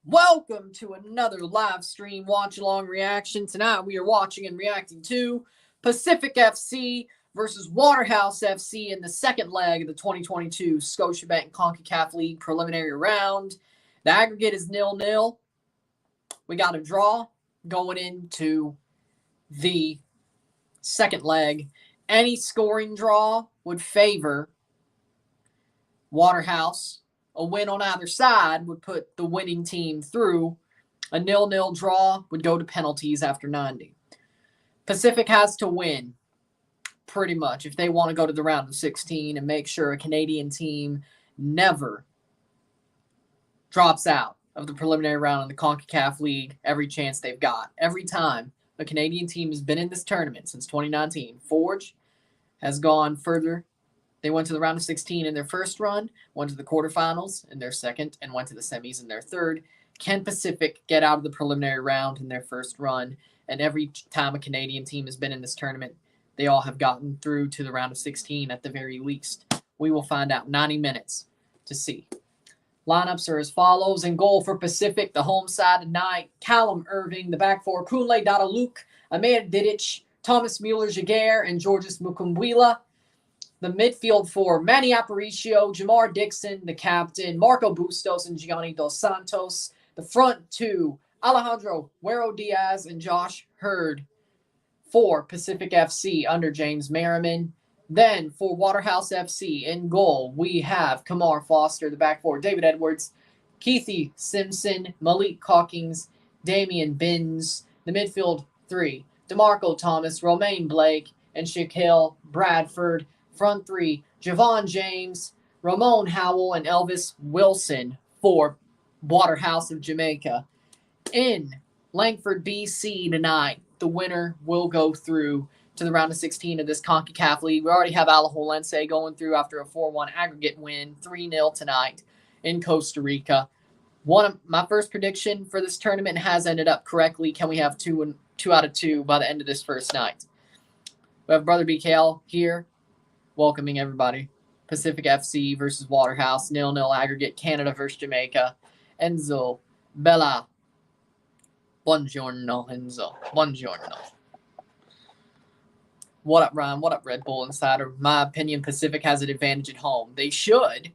Welcome to another live stream watch-along reaction. Tonight we are watching and reacting to Pacific FC versus Waterhouse FC in the second leg of the 2022 Scotiabank CONCACAF League preliminary round. The aggregate is 0-0. We got a draw going into the second leg. Any scoring draw would favor Waterhouse. A win on either side would put the winning team through. A 0-0 draw would go to penalties after 90. Pacific has to win, pretty much, if they want to go to the round of 16 and make sure a Canadian team never drops out of the preliminary round in the CONCACAF League every chance they've got. Every time a Canadian team has been in this tournament since 2019, Forge has gone further. They went to the round of 16 in their first run, went to the quarterfinals in their second, and went to the semis in their third. Can Pacific get out of the preliminary round in their first run? And every time a Canadian team has been in this tournament, they all have gotten through to the round of 16 at the very least. We will find out 90 minutes to see. Lineups are as follows. In goal for Pacific, the home side tonight, Callum Irving. The back four, Kunle Dadaluk, Amir Didic, Thomas Mueller-Jaguar, and Georges Mukumbwila. The midfield for Manny Aparicio, Jamar Dixon, the captain, Marco Bustos, and Gianni Dos Santos. The front two, Alejandro Huero Diaz and Josh Hurd for Pacific FC under James Merriman. Then for Waterhouse FC in goal, we have Kamar Foster, the back four, David Edwards, Keithy Simpson, Malik Hawkins, Damian Binns. The midfield three, DeMarco Thomas, Romaine Blake, and Shaquille Bradford. Front three, Javon James, Ramon Howell, and Elvis Wilson for Waterhouse of Jamaica. In Langford, BC tonight, the winner will go through to the round of 16 of this CONCACAF League. We already have Alajuelense going through after a 4-1 aggregate win, 3-0 tonight in Costa Rica. One of my first prediction for this tournament has ended up correctly. Can we have two out of two by the end of this first night? We have Brother BKL here, welcoming everybody. Pacific FC versus Waterhouse, 0-0 aggregate. Canada versus Jamaica. Enzo Bella. Buongiorno, Enzo. Buongiorno. What up, Ryan? What up, Red Bull Insider? My opinion, Pacific has an advantage at home. They should,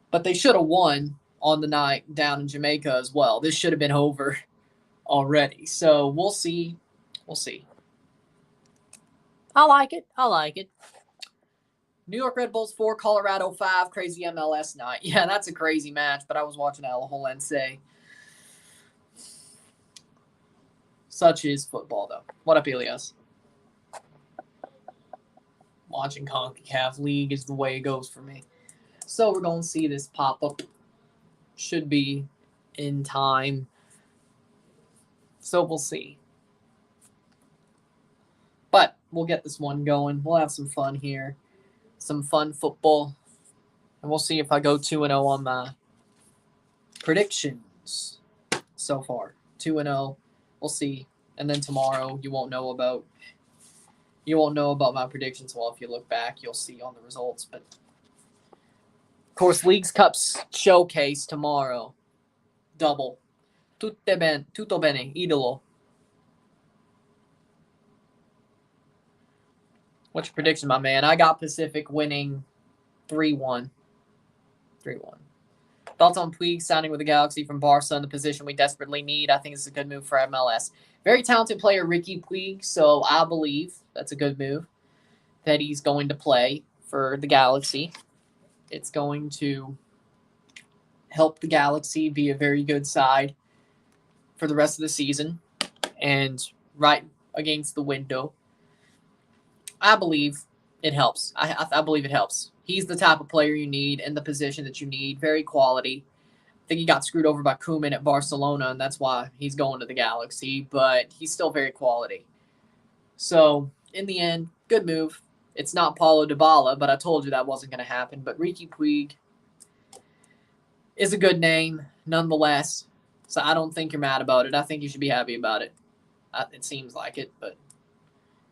but they should have won on the night down in Jamaica as well. This should have been over already. So we'll see. We'll see. I like it. New York Red Bulls 4, Colorado 5, crazy MLS night. Yeah, that's a crazy match, but I was watching Alajuelense. Such is football, though. What up, Elias? Watching CONCACAF League is the way it goes for me. So we're going to see this pop up. Should be in time. So we'll see. But we'll get this one going. We'll have some fun here. Some fun football. And we'll see if I go 2-0 on my predictions so far. 2-0. We'll see. And then tomorrow you won't know about my predictions. Well, if you look back, you'll see on the results. But of course, Leagues Cups showcase tomorrow. Double. Tutto bene, idolo. What's your prediction, my man? I got Pacific winning 3-1. 3-1. Thoughts on Puig signing with the Galaxy from Barca in the position we desperately need? I think it's a good move for MLS. Very talented player, Ricky Puig, so I believe that's a good move that he's going to play for the Galaxy. It's going to help the Galaxy be a very good side for the rest of the season and right against the window. I believe it helps. I believe it helps. He's the type of player you need in the position that you need. Very quality. I think he got screwed over by Koeman at Barcelona, and that's why he's going to the Galaxy. But he's still very quality. So, in the end, good move. It's not Paulo Dybala, but I told you that wasn't going to happen. But Ricky Puig is a good name, nonetheless. So I don't think you're mad about it. I think you should be happy about it. It seems like it, but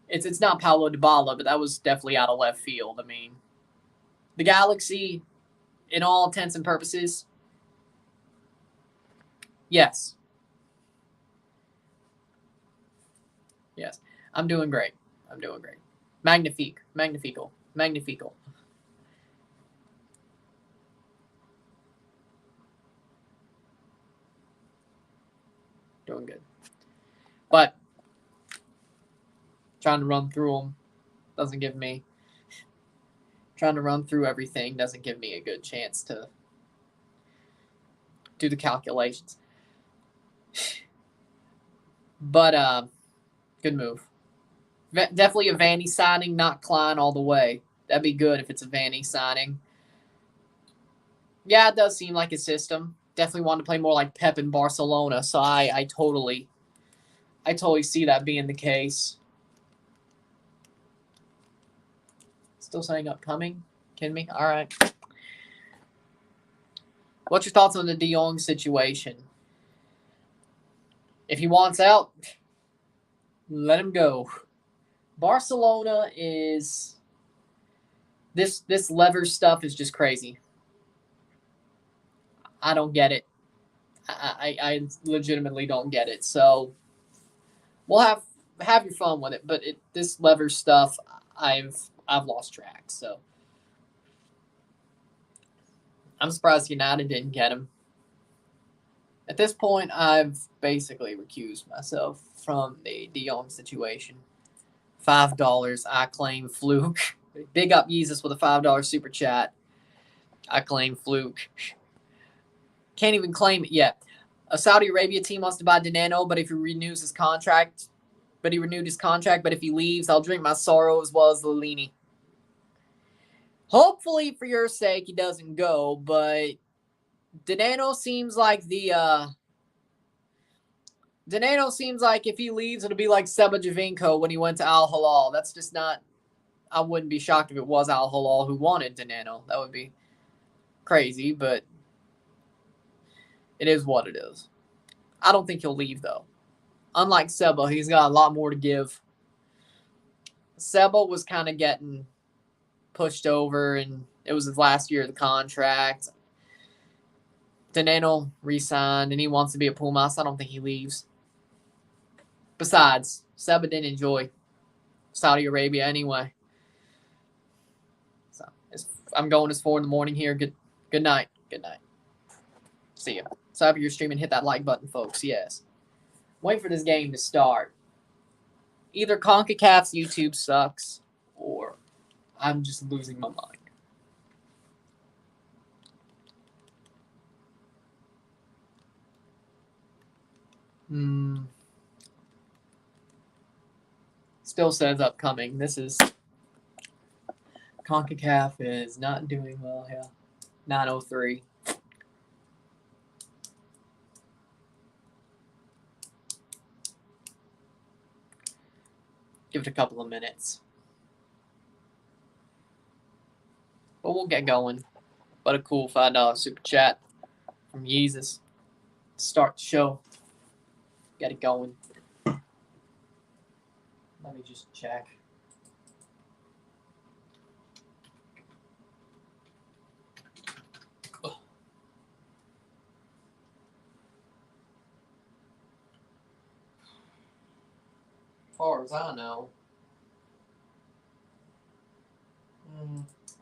it's not Paulo Dybala, but that was definitely out of left field. I mean, the Galaxy, in all intents and purposes, Yes. Yes. I'm doing great. I'm doing great. Magnifique. Magnifico. Magnifico. Doing good. But trying to run through them doesn't give me trying to run through everything doesn't give me a good chance to do the calculations. But good move. Definitely a Vanny signing, not Klein all the way. That'd be good if it's a Vanny signing. Yeah, it does seem like a system. Definitely want to play more like Pep in Barcelona, so I totally see that being the case. Still saying upcoming? Kidding me? All right. What's your thoughts on the De Jong situation? If he wants out, let him go. Barcelona is this lever stuff is just crazy. I don't get it. I legitimately don't get it. So we'll have your fun with it, but this lever stuff I've lost track. So I'm surprised United didn't get him. At this point, I've basically recused myself from the De Jong situation. $5, I claim fluke. Big up Yeezus with a $5 super chat. I claim fluke. Can't even claim it yet. A Saudi Arabia team wants to buy Dineno, but if he renews his contract, but if he leaves, I'll drink my sorrow as well as the Lini. Hopefully, for your sake, he doesn't go, but Dineno seems like Dineno seems like if he leaves, it'll be like Seba Javinko when he went to Al Hilal. That's just not. I wouldn't be shocked if it was Al Hilal who wanted Dineno. That would be crazy, but it is what it is. I don't think he'll leave, though. Unlike Seba, he's got a lot more to give. Seba was kind of getting pushed over, and it was his last year of the contract. Dineno re-signed, and he wants to be at Pumas. I don't think he leaves. Besides, Seba didn't enjoy Saudi Arabia anyway. So I'm going as 4 in the morning here. Good night. Good night. See ya. So if you're streaming, hit that like button, folks. Yes. Wait for this game to start. Either CONCACAF's YouTube sucks, or I'm just losing my mind. Still says upcoming. This is CONCACAF is not doing well here. 9:03. Give it a couple of minutes. But we'll get going. But a cool $5 super chat from Yeezus. Start the show. Get it going. Let me just check. As far as I know,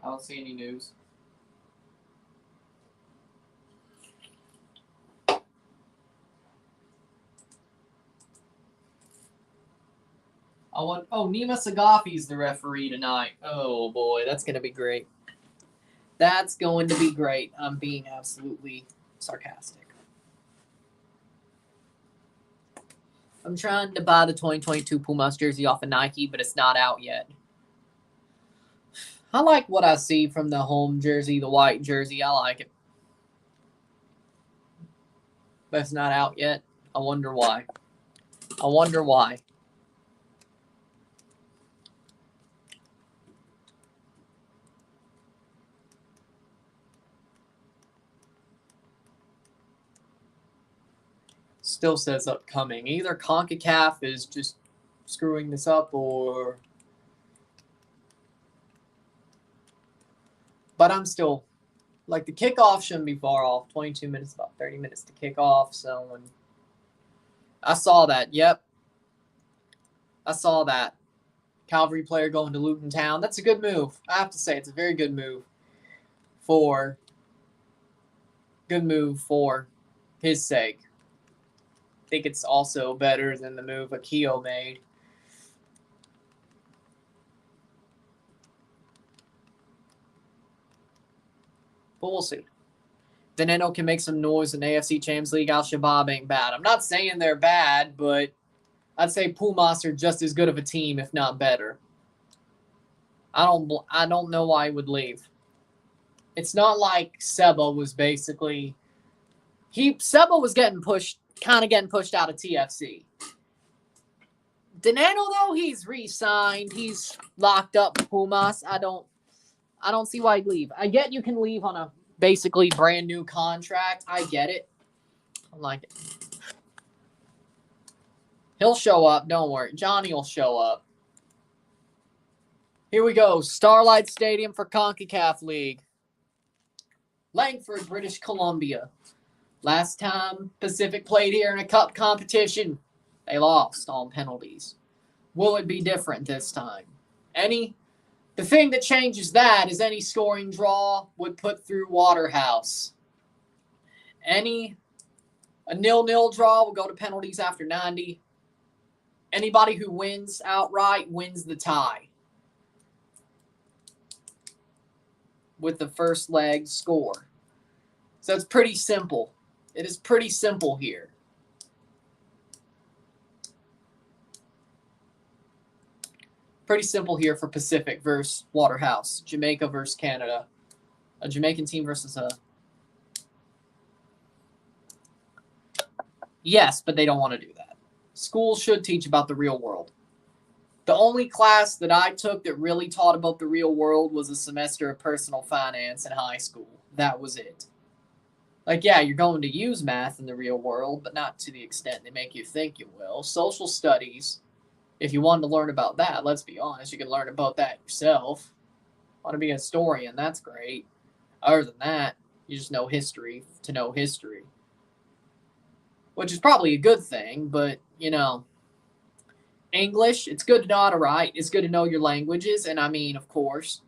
I don't see any news. Nima Sagafi's the referee tonight. Oh boy, that's going to be great. That's going to be great. I'm being absolutely sarcastic. I'm trying to buy the 2022 Pumas jersey off of Nike, but it's not out yet. I like what I see from the home jersey, the white jersey. I like it. But it's not out yet. I wonder why. Still says upcoming. Either CONCACAF is just screwing this up, or... But I'm still Like, the kickoff shouldn't be far off. 22 minutes, about 30 minutes to kick off. So when I saw that, yep. I saw that. Calvary player going to Luton Town. That's a good move. I have to say, it's a very good move for his sake. I think it's also better than the move Akio made. But we'll see. Veneno can make some noise in AFC Champions League. Al-Shabaab ain't bad. I'm not saying they're bad, but I'd say Pumas are just as good of a team, if not better. I don't know why he would leave. It's not like Seba was basically Seba was getting pushed out of TFC. Veneno, though, he's re-signed. He's locked up Pumas. I don't see why he'd leave. I get you can leave on a basically brand new contract. I get it. I like it. He'll show up. Don't worry. Johnny will show up. Here we go. Starlight Stadium for CONCACAF League. Langford, British Columbia. Last time Pacific played here in a cup competition, they lost on penalties. Will it be different this time? The thing that changes that is any scoring draw would put through Waterhouse. A 0-0 draw will go to penalties after 90. Anybody who wins outright wins the tie with the first leg score. So it's pretty simple. It is pretty simple here. Pretty simple here for Pacific versus Waterhouse. Jamaica versus Canada. A Jamaican team versus a... Yes, but they don't want to do that. Schools should teach about the real world. The only class that I took that really taught about the real world was a semester of personal finance in high school. That was it. Like, yeah, you're going to use math in the real world, but not to the extent they make you think you will. Social studies, if you wanted to learn about that, let's be honest, you can learn about that yourself. Want to be a historian, that's great. Other than that, you just know history to know history. Which is probably a good thing, but, English, it's good to know how to write. It's good to know your languages. And I mean, of course,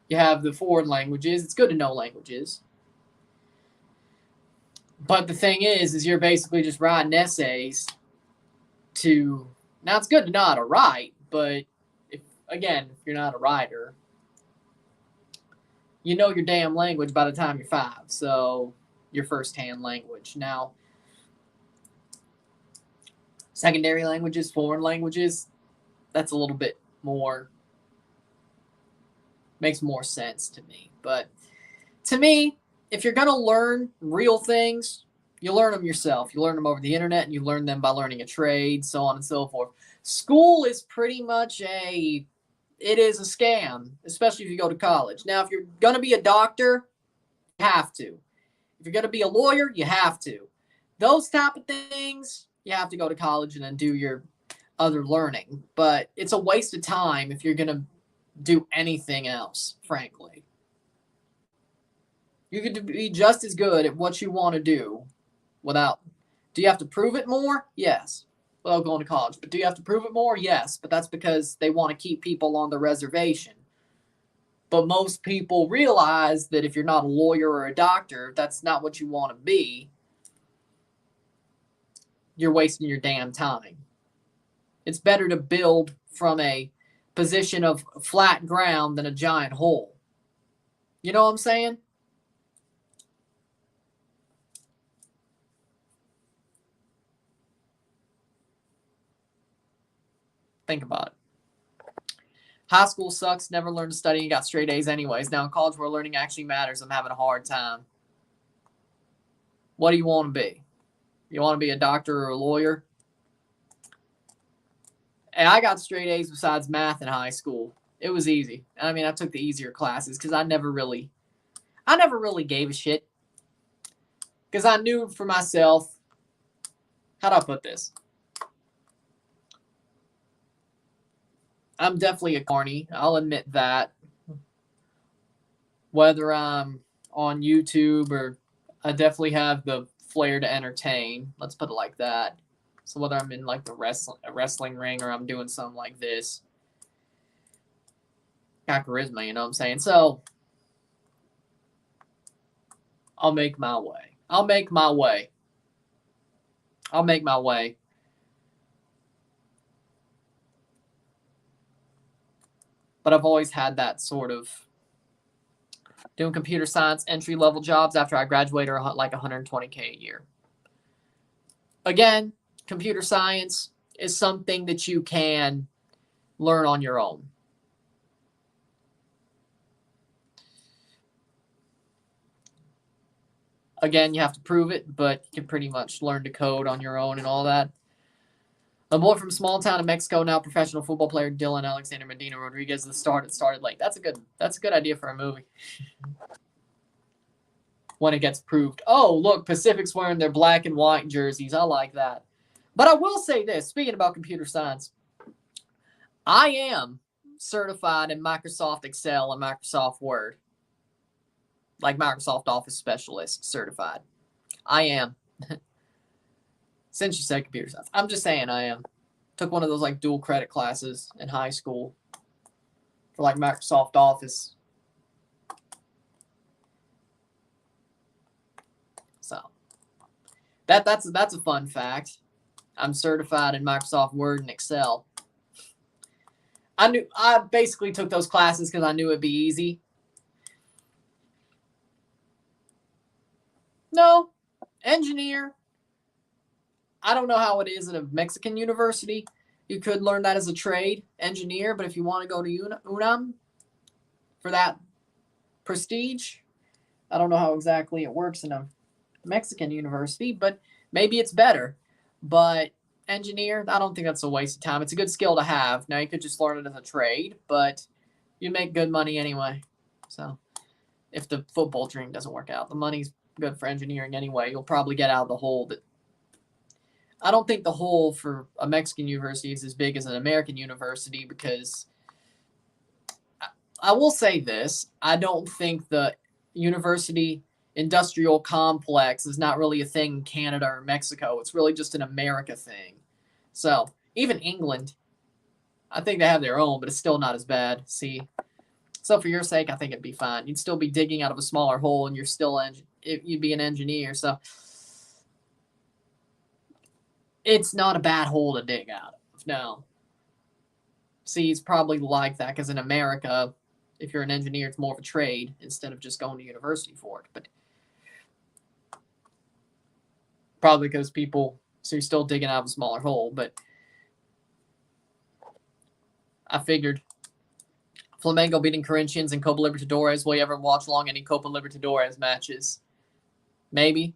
you have the foreign languages. It's good to know languages. But the thing is you're basically just writing essays to... Now, it's good to know how to write, but if you're not a writer, you know your damn language by the time you're 5. So, your first-hand language. Now, secondary languages, foreign languages, that's a little bit more... makes more sense to me. But to me, if you're going to learn real things, you learn them yourself. You learn them over the internet, and you learn them by learning a trade, so on and so forth. School is pretty much it is a scam, especially if you go to college. Now, if you're going to be a doctor, you have to. If you're going to be a lawyer, you have to. Those type of things, you have to go to college and then do your other learning. But it's a waste of time if you're going to do anything else, frankly. You could be just as good at what you want to do without... Do you have to prove it more? Yes. Without going to college. But do you have to prove it more? Yes. But that's because they want to keep people on the reservation. But most people realize that if you're not a lawyer or a doctor, that's not what you want to be. You're wasting your damn time. It's better to build from a position of flat ground than a giant hole. You know what I'm saying? Think about it. High school sucks. Never learned to study and got straight A's anyways. Now in college where learning actually matters, I'm having a hard time. What do you want to be? You want to be a doctor or a lawyer? And I got straight A's besides math in high school. It was easy. I mean, I took the easier classes because I never really gave a shit. Because I knew for myself, how do I put this? I'm definitely a carny. I'll admit that. Whether I'm on YouTube, or I definitely have the flair to entertain. Let's put it like that. So whether I'm in like a wrestling ring or I'm doing something like this, got charisma, you know what I'm saying? So I'll make my way. I'll make my way. I'll make my way. But I've always had that sort of doing computer science entry-level jobs after I graduated are like $120K a year. Again, computer science is something that you can learn on your own. Again, you have to prove it, but you can pretty much learn to code on your own and all that. A boy from small town in Mexico, now professional football player Dylan Alexander Medina Rodriguez. The start it started late. That's a good idea for a movie. When it gets proved. Oh, look, Pacific's wearing their black and white jerseys. I like that. But I will say this, speaking about computer science, I am certified in Microsoft Excel and Microsoft Word. Like Microsoft Office Specialist certified. I am. Since you said computer science. I'm just saying I am. Took one of those like dual credit classes in high school for like Microsoft Office. So that's a fun fact. I'm certified in Microsoft Word and Excel. I basically took those classes because I knew it'd be easy. No, engineer. I don't know how it is at a Mexican university. You could learn that as a trade, engineer, but if you want to go to UNAM for that prestige, I don't know how exactly it works in a Mexican university, but maybe it's better. But engineer, I don't think that's a waste of time. It's a good skill to have. Now, you could just learn it as a trade, but you make good money anyway. So if the football dream doesn't work out, the money's good for engineering anyway. You'll probably get out of the hole. But I don't think the hole for a Mexican university is as big as an American university, because I will say this. I don't think the university industrial complex is not really a thing in Canada or Mexico. It's really just an America thing. So even England, I think they have their own, but it's still not as bad. See, so for your sake, I think it'd be fine. You'd still be digging out of a smaller hole, and you're still you'd be an engineer. So it's not a bad hole to dig out of. No. See, it's probably like that because in America, if you're an engineer, it's more of a trade instead of just going to university for it. But probably because so you're still digging out of a smaller hole. But I figured Flamengo beating Corinthians and Copa Libertadores. Will you ever watch along any Copa Libertadores matches? Maybe.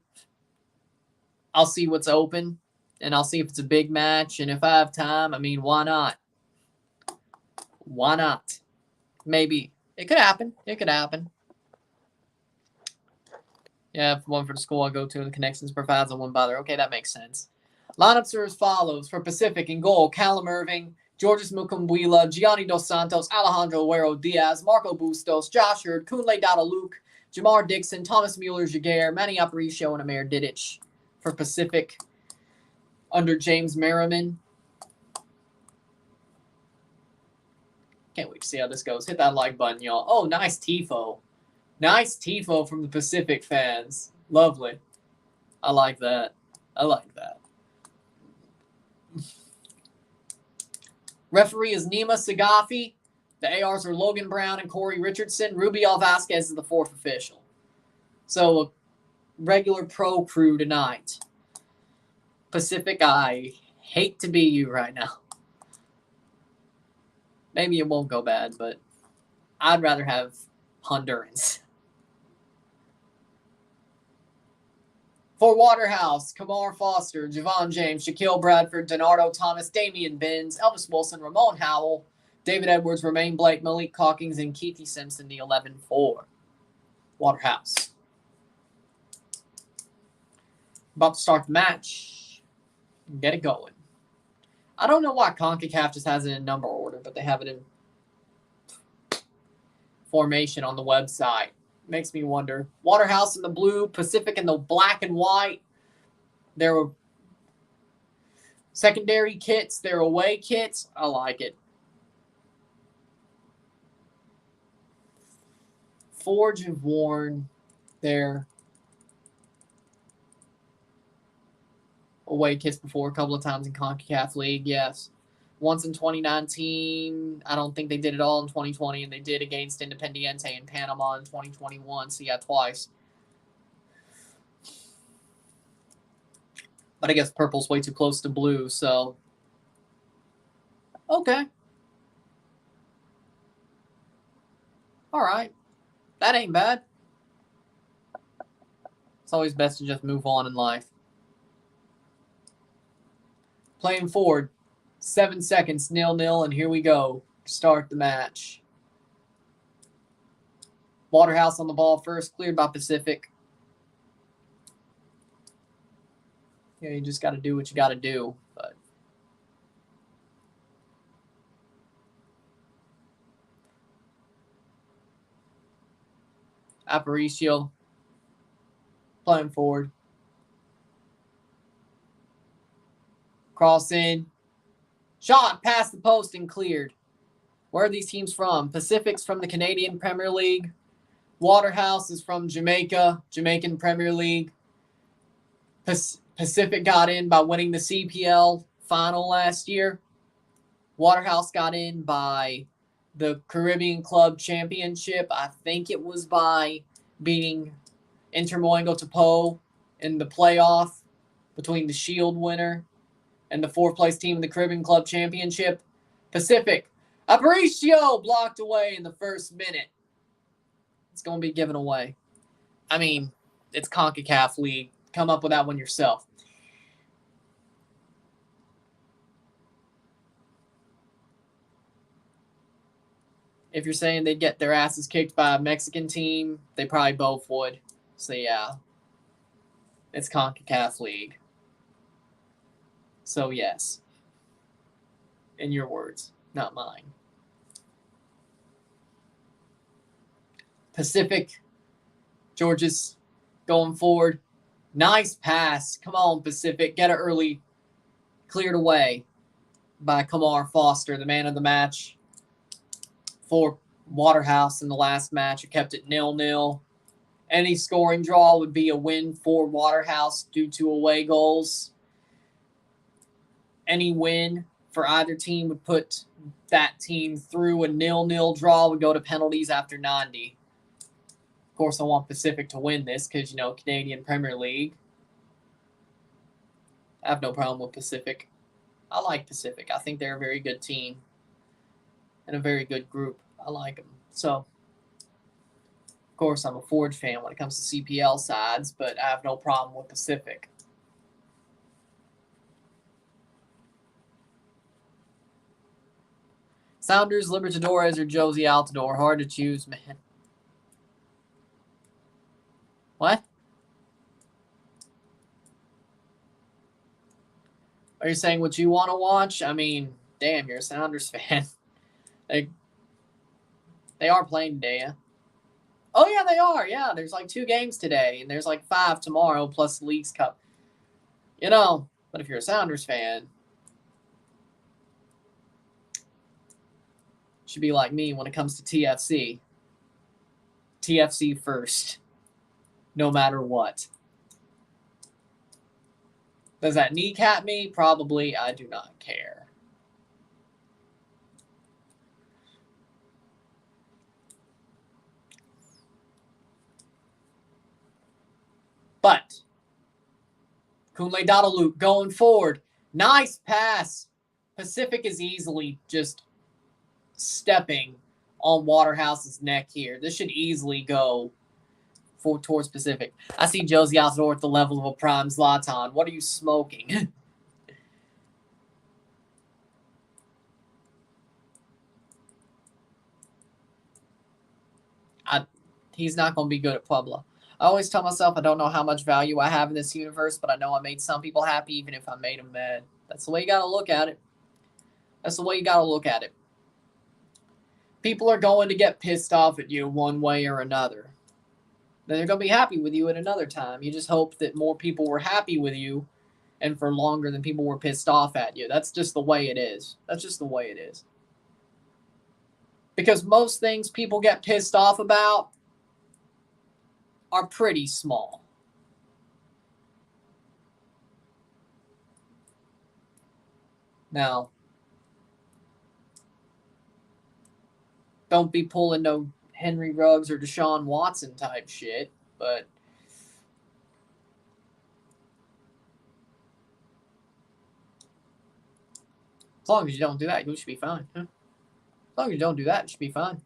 I'll see what's open, and I'll see if it's a big match. And if I have time, I mean, why not? Why not? Maybe. It could happen. It could happen. Yeah, one for the school I go to, the connections provides, and one bother. Okay, that makes sense. Lineups are as follows. For Pacific, in goal, Callum Irving, Georges Mukumbuila, Gianni Dos Santos, Alejandro Huero Diaz, Marco Bustos, Josh Hurd, Kunle Dadaluke, Jamar Dixon, Thomas Mueller-Jaguar, Manny Aparicio, and Amir Didic. For Pacific, under James Merriman. Can't wait to see how this goes. Hit that like button, y'all. Oh, nice tifo. Nice tifo from the Pacific fans. Lovely. I like that. I like that. Referee is Nima Sagafi. The ARs are Logan Brown and Corey Richardson. Rubiel Vasquez is the fourth official. So a regular pro crew tonight. Pacific, I hate to be you right now. Maybe it won't go bad, but I'd rather have Hondurans. For Waterhouse, Kamar Foster, Javon James, Shaquille Bradford, Donardo Thomas, Damian Benz, Elvis Wilson, Ramon Howell, David Edwards, Romaine Blake, Malik Calkins, and Keithy Simpson, the 11-4. Waterhouse. About to start the match. Get it going. I don't know why CONCACAF just has it in number order, but they have it in formation on the website. Makes me wonder. Waterhouse in the blue, Pacific in the black and white. Their secondary kits, their away kits. I like it. Forge have worn their away kits before a couple of times in CONCACAF League, yes. Once in 2019. I don't think they did it all in 2020, and they did against Independiente in Panama in 2021. So, yeah, twice. But I guess purple's way too close to blue, so. Okay. All right. That ain't bad. It's always best to just move on in life. Playing forward. 7 seconds, 0-0, and here we go. Start the match. Waterhouse on the ball first, cleared by Pacific. Yeah, you just got to do what you got to do. But Aparicio playing forward. Cross in. Shot past the post and cleared. Where are these teams from? Pacific's from the Canadian Premier League. Waterhouse is from Jamaica, Jamaican Premier League. Pacific got in by winning the CPL final last year. Waterhouse got in by the Caribbean Club Championship. I think it was by beating Inter Moengo Tapo in the playoff between the Shield winner and the fourth place team in the Caribbean Club Championship. Pacific. Aparicio blocked away in the first minute. It's going to be given away. I mean, it's CONCACAF League. Come up with that one yourself. If you're saying they'd get their asses kicked by a Mexican team, they probably both would. So, yeah. It's CONCACAF League. So, yes. In your words, not mine. Pacific. Georges going forward. Nice pass. Come on, Pacific. Get it early. Cleared away by Kamar Foster, the man of the match for Waterhouse in the last match. It kept it 0-0. Any scoring draw would be a win for Waterhouse due to away goals. Any win for either team would put that team through. A 0-0 draw would go to penalties after 90. Of course, I want Pacific to win this because, Canadian Premier League. I have no problem with Pacific. I like Pacific. I think they're a very good team and a very good group. I like them. So, of course, I'm a Forge fan when it comes to CPL sides, but I have no problem with Pacific. Sounders, Libertadores, or Josie Altador? Hard to choose, man. What? Are you saying what you want to watch? I mean, damn, you're a Sounders fan. They are playing today, yeah? Oh, yeah, they are. Yeah, there's like 2 games today, and there's like 5 tomorrow, plus the Leagues Cup. But if you're a Sounders fan, you should be like me when it comes to TFC. TFC first, no matter what. Does that kneecap me? Probably. I do not care. But Kunle Dadaluke going forward. Nice pass. Pacific is easily just stepping on Waterhouse's neck here. This should easily go towards Pacific. I see Josie Altador at the level of a prime Zlatan. What are you smoking? He's not going to be good at Puebla. I always tell myself I don't know how much value I have in this universe, but I know I made some people happy even if I made them mad. That's the way you got to look at it. That's the way you got to look at it. People are going to get pissed off at you one way or another. then they're going to be happy with you at another time. You just hope that more people were happy with you and for longer than people were pissed off at you. That's just the way it is. That's just the way it is. Because most things people get pissed off about are pretty small. Now, don't be pulling no Henry Ruggs or Deshaun Watson type shit, but as long as you don't do that, you should be fine. Huh? As long as you don't do that, it should be fine.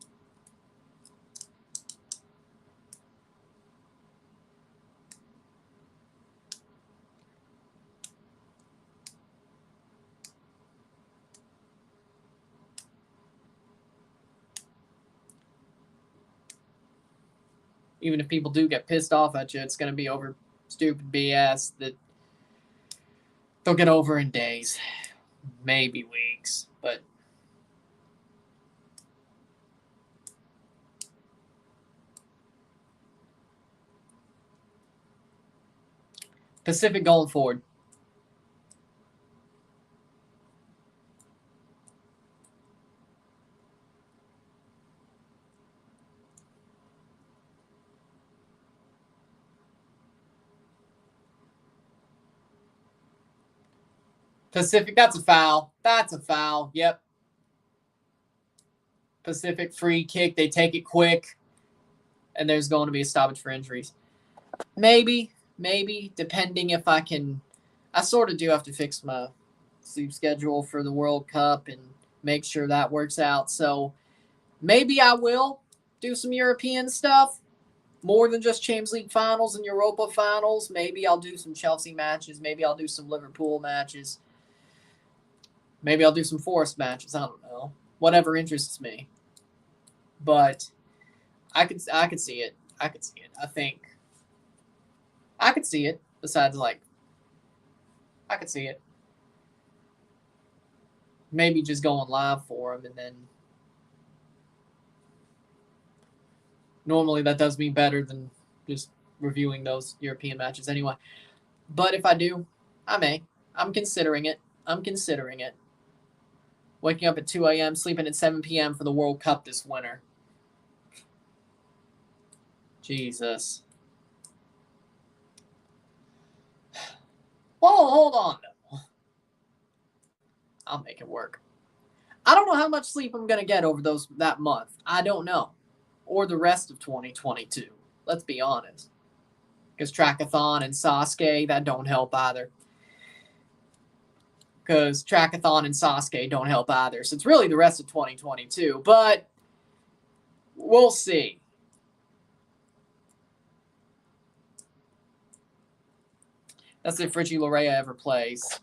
Even if people do get pissed off at you, it's going to be over stupid BS that they'll get over in days, maybe weeks, but Pacific going forward. Pacific, that's a foul. That's a foul. Yep. Pacific free kick. They take it quick, and there's going to be a stoppage for injuries. Maybe, depending if I can. I sort of do have to fix my sleep schedule for the World Cup and make sure that works out. So maybe I will do some European stuff, more than just Champions League finals and Europa finals. Maybe I'll do some Chelsea matches. Maybe I'll do some Liverpool matches. Maybe I'll do some Forest matches. I don't know. Whatever interests me. But I could see it. I could see it. I think I could see it. Besides, like, I could see it. Maybe just going live for them, and then normally that does me better than just reviewing those European matches anyway. But if I do, I may. I'm considering it. Waking up at 2 a.m., sleeping at 7 p.m. for the World Cup this winter. Jesus. Well, hold on. I'll make it work. I don't know how much sleep I'm going to get over that month. I don't know. Or the rest of 2022. Let's be honest. Because Trackathon and Sasuke, that don't help either. Because Trackathon and Sasuke don't help either. So it's really the rest of 2022. But we'll see. That's if Richie Larea ever plays.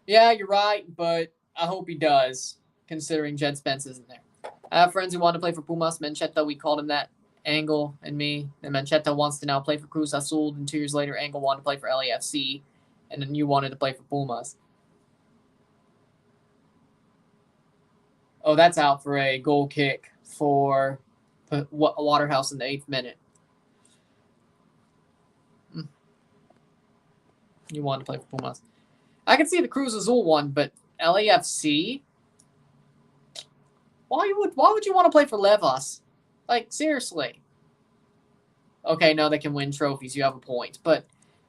Yeah, you're right, but I hope he does, considering Jed Spence isn't there. I have friends who want to play for Pumas. Mencheta, we called him that. Angle and me. And Mencheta wants to now play for Cruz Azul. And 2 years later, Angle wanted to play for LAFC. And then you wanted to play for Pumas. Oh, that's out for a goal kick for Waterhouse in the 8th minute. You wanted to play for Pumas. I can see the Cruz Azul one, but LAFC? Why would you want to play for Levas? Like, seriously. Okay, no, they can win trophies. You have a point. But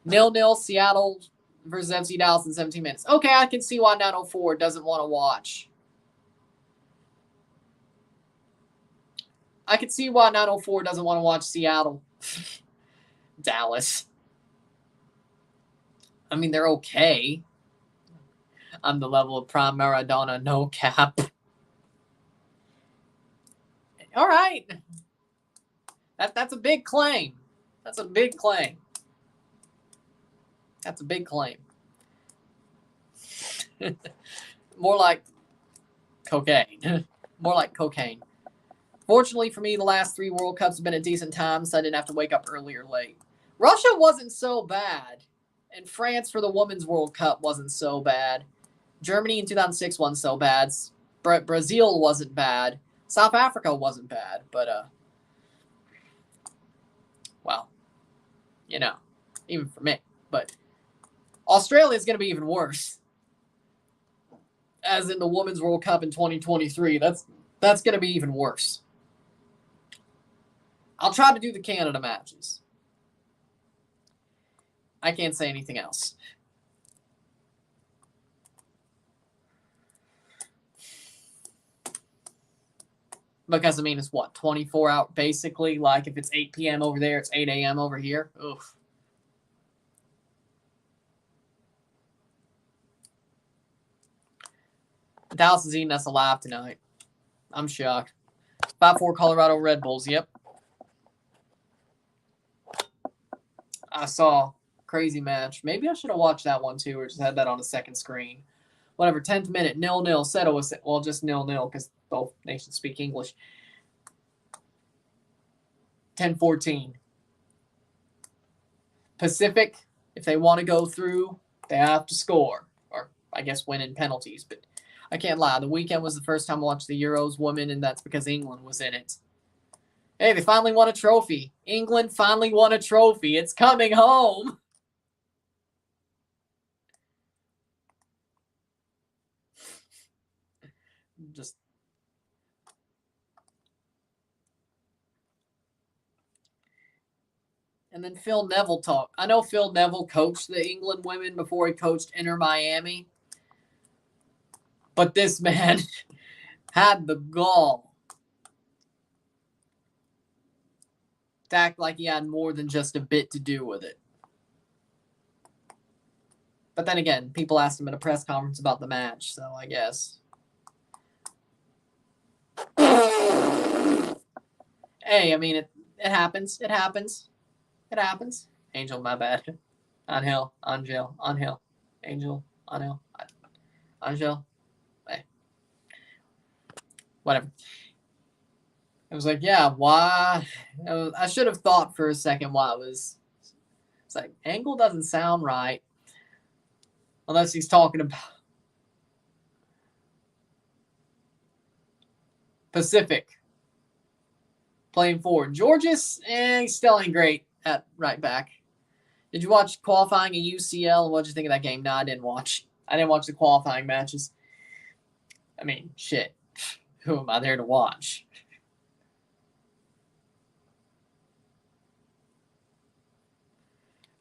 0-0 Seattle versus FC Dallas in 17 minutes. Okay, I can see why 904 doesn't want to watch. I can see why 904 doesn't want to watch Seattle. Dallas. I mean, they're okay. I'm the level of prime Maradona, no cap. All right. That's a big claim. That's a big claim. More like cocaine. More like cocaine. Fortunately for me, the last 3 World Cups have been a decent time, so I didn't have to wake up early or late. Russia wasn't so bad. And France for the Women's World Cup wasn't so bad. Germany in 2006 wasn't so bad. Brazil wasn't bad. South Africa wasn't bad. But you know, even for me. But Australia is going to be even worse. As in the Women's World Cup in 2023, that's going to be even worse. I'll try to do the Canada matches. I can't say anything else. Because, I mean, it's what, 24 out basically? Like, if it's 8 p.m. over there, it's 8 a.m. over here. Oof. Dallas is eating us alive tonight. I'm shocked. 5-4 Colorado Red Bulls, yep. I saw. Crazy match. Maybe I should have watched that one too, or just had that on a second screen. Whatever, 10th minute, 0-0. Seto was, well, just 0-0 because both nations speak English. 10-14. Pacific, if they want to go through, they have to score. Or, I guess, win in penalties. But I can't lie. The weekend was the first time I watched the Euros women, and that's because England was in it. Hey, they finally won a trophy. England finally won a trophy. It's coming home. Just and then Phil Neville talk. I know Phil Neville coached the England women before he coached Inter Miami, but this man had the gall to act like he had more than just a bit to do with it. But then again, people asked him at a press conference about the match, so I guess. Hey, I mean, it happens. It happens. It happens. Angel, my bad. Angel. Angel. Angel. Angel. Angel. Angel. Hey. Whatever. It was like, yeah, why? I should have thought for a second why it was. It's like, Angle doesn't sound right. Unless he's talking about Pacific. Playing forward. Georges, he still ain't great at right back. Did you watch qualifying at UCL? What did you think of that game? No, I didn't watch. I didn't watch the qualifying matches. I mean, shit. Who am I there to watch?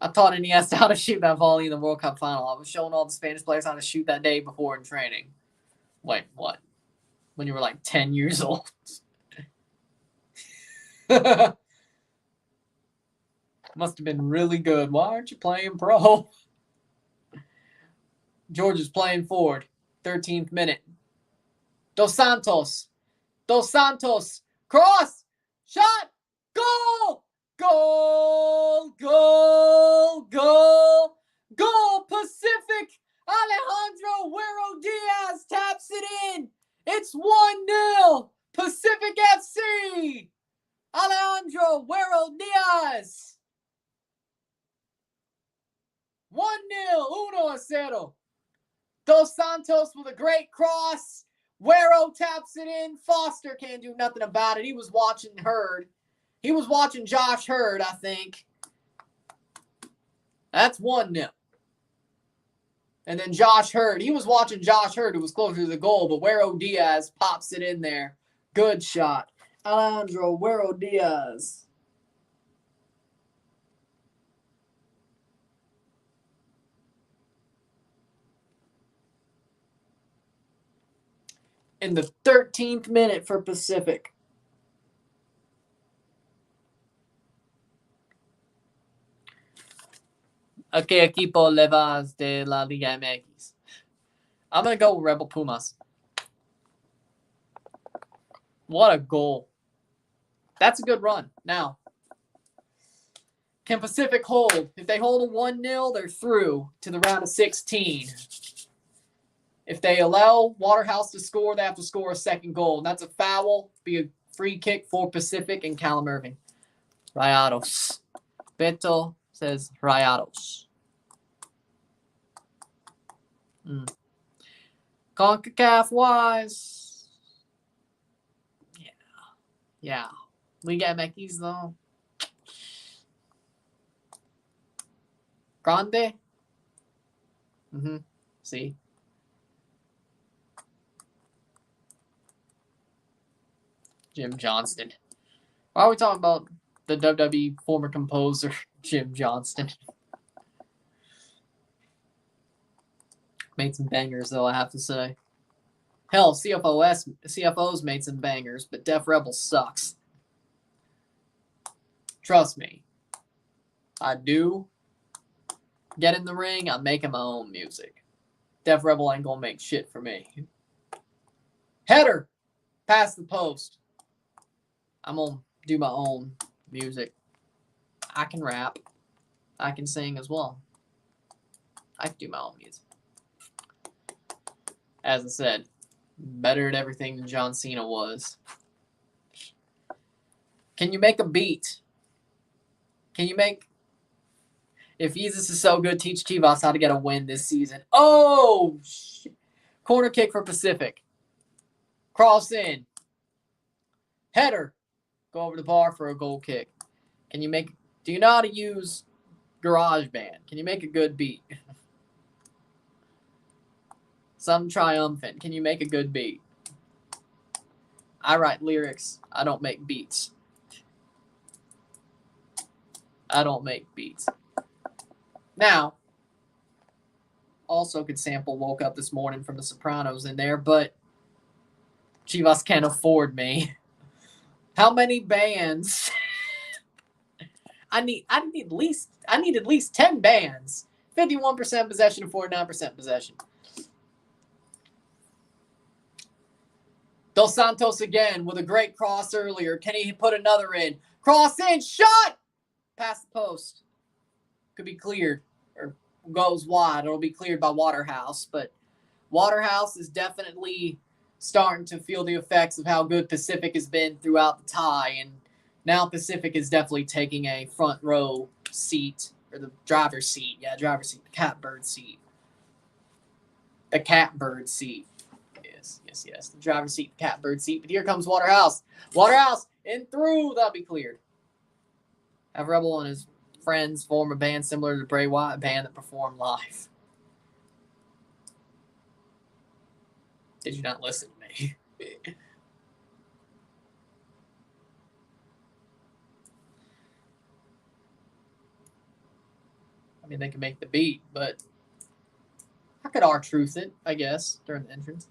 I taught Iniesta how to shoot that volley in the World Cup final. I was showing all the Spanish players how to shoot that day before in training. Wait, what? When you were like 10 years old? Must have been really good. Why aren't you playing pro? George is playing forward. 13th minute. Dos Santos. Dos Santos. Cross. Shot. Goal. Goal. Goal. Goal. Goal. Pacific. Alejandro Huero Diaz taps it in. It's 1-0. Pacific FC. Alejandro Huero Diaz. 1-0. 1-0. Dos Santos with a great cross. Huero taps it in. Foster can't do nothing about it. He was watching Hurd. He was watching Josh Hurd, I think. That's 1-0. And then Josh Hurd. He was watching Josh Hurd, who was closer to the goal, but Huero Diaz pops it in there. Good shot. Alejandro Huero Diaz. In the 13th minute for Pacific. ¿A qué equipo le vas de la Liga MX? I'm going to go Rebel Pumas. What a goal. That's a good run. Now, can Pacific hold? If they hold a 1-0, they're through to the round of 16. If they allow Waterhouse to score, they have to score a second goal. And that's a foul, be a free kick for Pacific and Callum Irving. Rayados. Beto says Rayados. CONCACAF wise. Yeah. Liga MX though. Grande? See? Jim Johnston. Why are we talking about the WWE former composer, Jim Johnston? Made some bangers, though, I have to say. Hell, CFO's made some bangers, but Def Rebel sucks. Trust me. I do get in the ring, I'm making my own music. Def Rebel ain't gonna make shit for me. Header! Past the post. I'm gonna do my own music. I can rap. I can sing as well. I can do my own music. As I said, better at everything than John Cena was. Can you make a beat? Can you make... If Jesus is so good, teach Chivas how to get a win this season. Oh, shit. Corner kick for Pacific. Cross in. Header. Go over the bar for a goal kick. Can you make... Do you know how to use GarageBand? Can you make a good beat? Some triumphant. Can you make a good beat? I write lyrics. I don't make beats. I don't make beats. Now, also could sample Woke Up This Morning from The Sopranos in there, but Chivas can't afford me. How many bands? I need at least 10 bands. 51% possession and 49% possession. Dos Santos again with a great cross earlier. Can he put another in? Cross in, shot! Past the post. Could be cleared or goes wide. It'll be cleared by Waterhouse, but Waterhouse is definitely starting to feel the effects of how good Pacific has been throughout the tie, and now Pacific is definitely taking a front row seat, or the driver's seat. Yeah, driver's seat, the catbird seat. The catbird seat. Yes. The driver's seat, the catbird seat. But here comes Waterhouse. Waterhouse in through. That'll be cleared. Have Rebel and his friends form a band similar to the Bray Wyatt band that performed live. Did you not listen to me? I mean, they can make the beat, but I could R-truth it, I guess, during the entrance.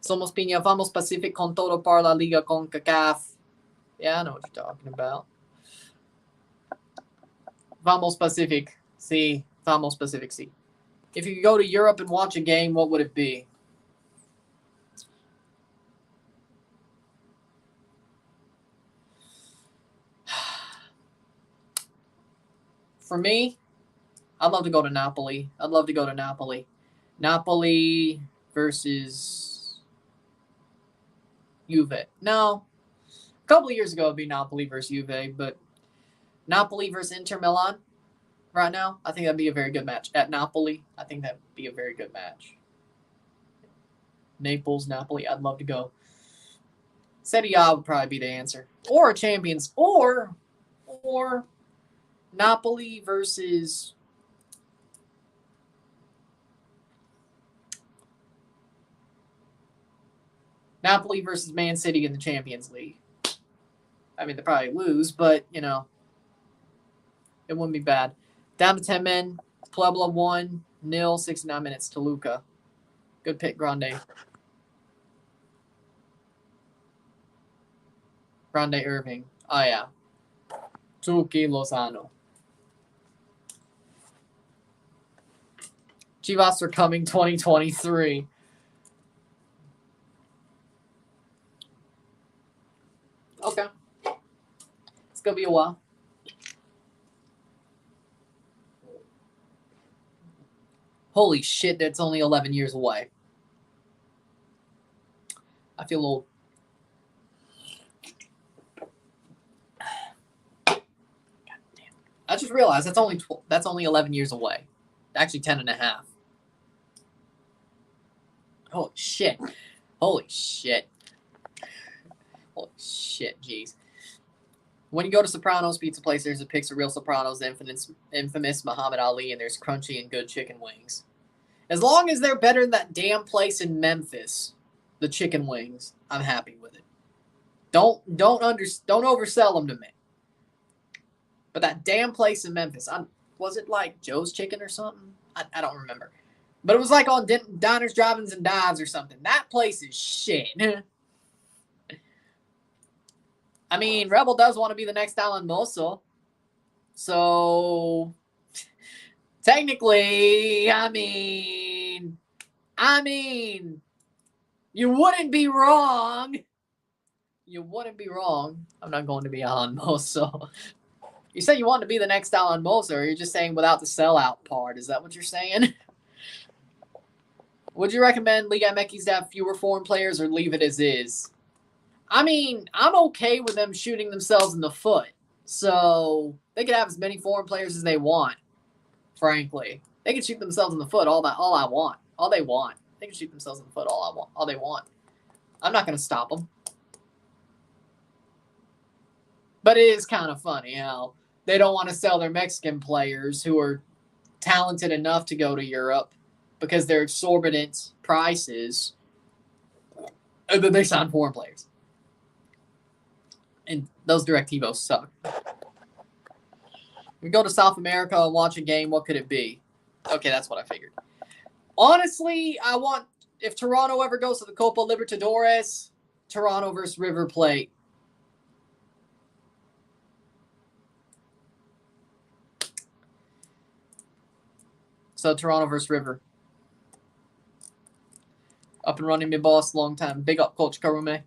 Somos Piña, vamos Pacific con todo para la Liga CONCACAF. Yeah, I know what you're talking about. Vamos Pacific. Sí, Vamos Pacific, sí. If you could go to Europe and watch a game, what would it be? For me, I'd love to go to Napoli. Napoli versus Juve. No. A couple of years ago, it'd be Napoli versus Juve, but Napoli versus Inter Milan right now, I think that'd be a very good match. At Napoli, I think that'd be a very good match. Naples, Napoli, I'd love to go. Serie A would probably be the answer. Or Champions. Or Napoli versus... Napoli versus Man City in the Champions League. I mean, they'll probably lose, but, you know, it wouldn't be bad. Down to 10 men. Puebla 1-0, 69 minutes. Toluca. Good pick, Grande. Grande Irving. Oh, yeah. Tuki Lozano. Chivas are coming 2023. Okay. It's going to be a while. Holy shit, that's only 11 years away. I feel old. God damn. I just realized that's only 11 years away. Actually 10 and a half. Holy shit. Holy shit, jeez. When you go to Sopranos Pizza Place, there's a picture of real Sopranos, infamous Muhammad Ali, and there's crunchy and good chicken wings. As long as they're better than that damn place in Memphis, the chicken wings, I'm happy with it. Don't oversell them to me. But that damn place in Memphis, was it like Joe's Chicken or something? I don't remember. But it was like on Diners, Drive-Ins, and Dives or something. That place is shit. I mean, Rebel does want to be the next Alan Mosso. So, technically, I mean, you wouldn't be wrong. You wouldn't be wrong. I'm not going to be Alan Mosso. You said you want to be the next Alan Mosso, or you're just saying without the sellout part. Is that what you're saying? Would you recommend Liga MX to have fewer foreign players or leave it as is? I mean, I'm okay with them shooting themselves in the foot. So they can have as many foreign players as they want, frankly. They can shoot themselves in the foot all they want. They can shoot themselves in the foot all they want. I'm not going to stop them. But it is kind of funny how they don't want to sell their Mexican players who are talented enough to go to Europe because they're exorbitant prices, and then they sign foreign players. And those DirecTVos suck. We go to South America and watch a game. What could it be? Okay, that's what I figured. Honestly, if Toronto ever goes to the Copa Libertadores, Toronto versus River Plate. So Toronto versus River. Up and running, my boss, long time. Big up, Coach Karume.